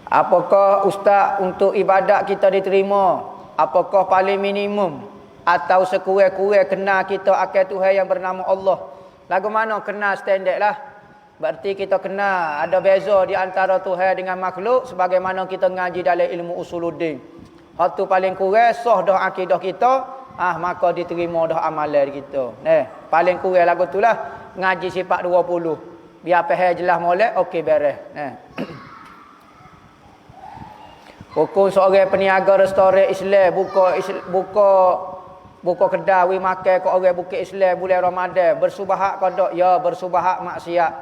Apakah ustaz untuk ibadat kita diterima? Apakah paling minimum atau sekurang-kurang kenal kita akan Tuhan yang bernama Allah? Lagu mana kenal standard lah. Berarti kita kenal ada beza di antara Tuhan dengan makhluk sebagaimana kita ngaji dalam ilmu usuluddin. Hak tu paling kurang sah dah akidah kita, maka diterima dah amalan kita. Paling kurang lagu tu lah ngaji sifat 20. Biar faham jelas molek okey beres. Hukum seorang peniaga restoran Islam buka Buka kedai we makan kat orang Bukit Islam bulan Ramadan, bersubahak kodok ya, bersubahak maksiat.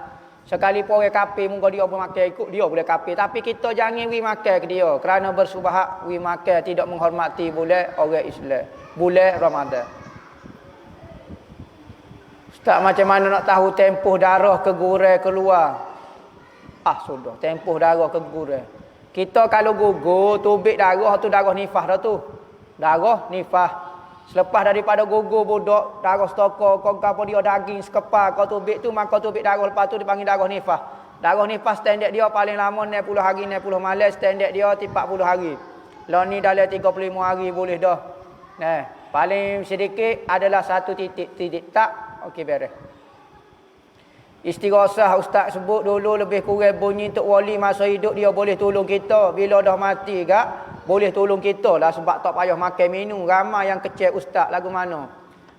Sekali pun orang kafir muka dia pun makan ikut dia boleh kafir, tapi kita jangan we makan ke dia kerana bersubahak we makan tidak menghormati bulan orang Islam, bulan Ramadan. Ustaz, macam mana nak tahu tempoh darah ke gurai keluar? Sudah, tempoh darah ke gurai. Kita kalau gugur, tubik darah tu darah nifas dah tu. Darah nifas. Selepas daripada gugur budak, darah stokor, kau apa dia daging sekepal, kau tubik tu, maka tubik darah lepas tu dipanggil darah nifas. Darah nifas standard dia paling lama 60 hari, 60 malam, standard dia 40 hari. Lah ni dalam 35 hari boleh dah. Paling sedikit adalah 1 titik tak. Okey, beres. Istighosah ustaz sebut dulu lebih kurang bunyi untuk wali masa hidup dia boleh tolong kita. Bila dah mati gak, boleh tolong kita lah sebab tak payah makan minum. Ramai yang kecil ustaz lagu mana.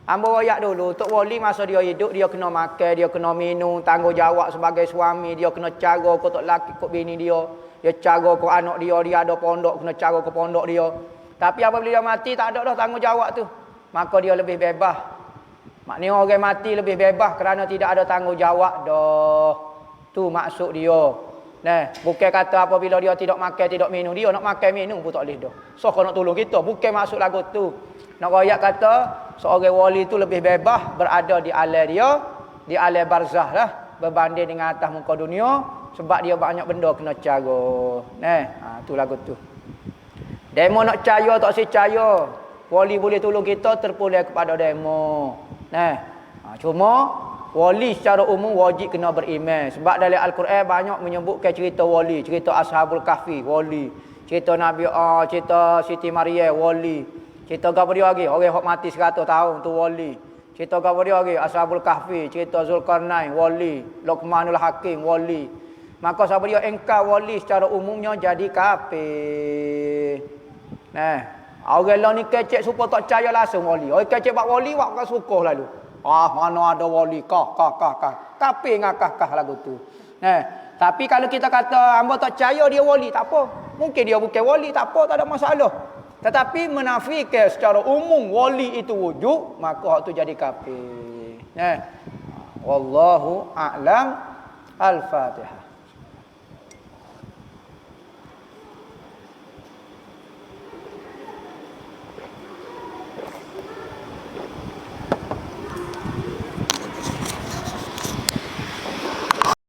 Hamba royak dulu untuk wali masa dia hidup dia kena makan, dia kena minum, tanggungjawab sebagai suami, dia kena cara kau tok laki kau bini dia. Dia cara kau anak dia ada pondok, kena cara ke pondok dia. Tapi apabila dia mati tak ada dah tanggungjawab tu. Maka dia lebih bebas. Maknanya orang mati lebih bebas kerana tidak ada tanggungjawab dah. Tu maksud dia. Bukan kata apabila dia tidak makan, tidak minum, dia nak makan minum pun tak boleh dah. So kau nak tolong kita, bukan maksud lagu tu. Nak royak kata seorang wali tu lebih bebas berada di alam dia, di alam barzah lah berbanding dengan atas muka dunia sebab dia banyak benda kena cara. Tu lagu tu. Demo nak percaya tak percaya, wali boleh tolong kita terpulang kepada demo. Cuma wali secara umum wajib kena beriman sebab dalam Al-Quran banyak menyebutkan cerita wali, cerita Ashabul Kahfi wali, cerita Nabi cerita Siti Maryam wali, cerita apa dia lagi orang hok mati 100 tahun tu wali, cerita apa dia lagi Ashabul Kahfi, cerita Zulkarnain wali, Luqmanul Hakim wali. Maka siapa dia engkar wali secara umumnya jadi kafir. Orang lah ni kecek supaya tak percaya langsung wali. Orang kecek buat wali, buat kan sukuh lalu. Mana ada wali, kah. Tapi ngakah lagu tu. Tapi kalau kita kata, hamba tak percaya dia wali, tak apa. Mungkin dia bukan wali, tak apa, tak ada masalah. Tetapi menafikan secara umum wali itu wujud, maka hak tu jadi kafir. Wallahu a'lam. Al-Fatihah.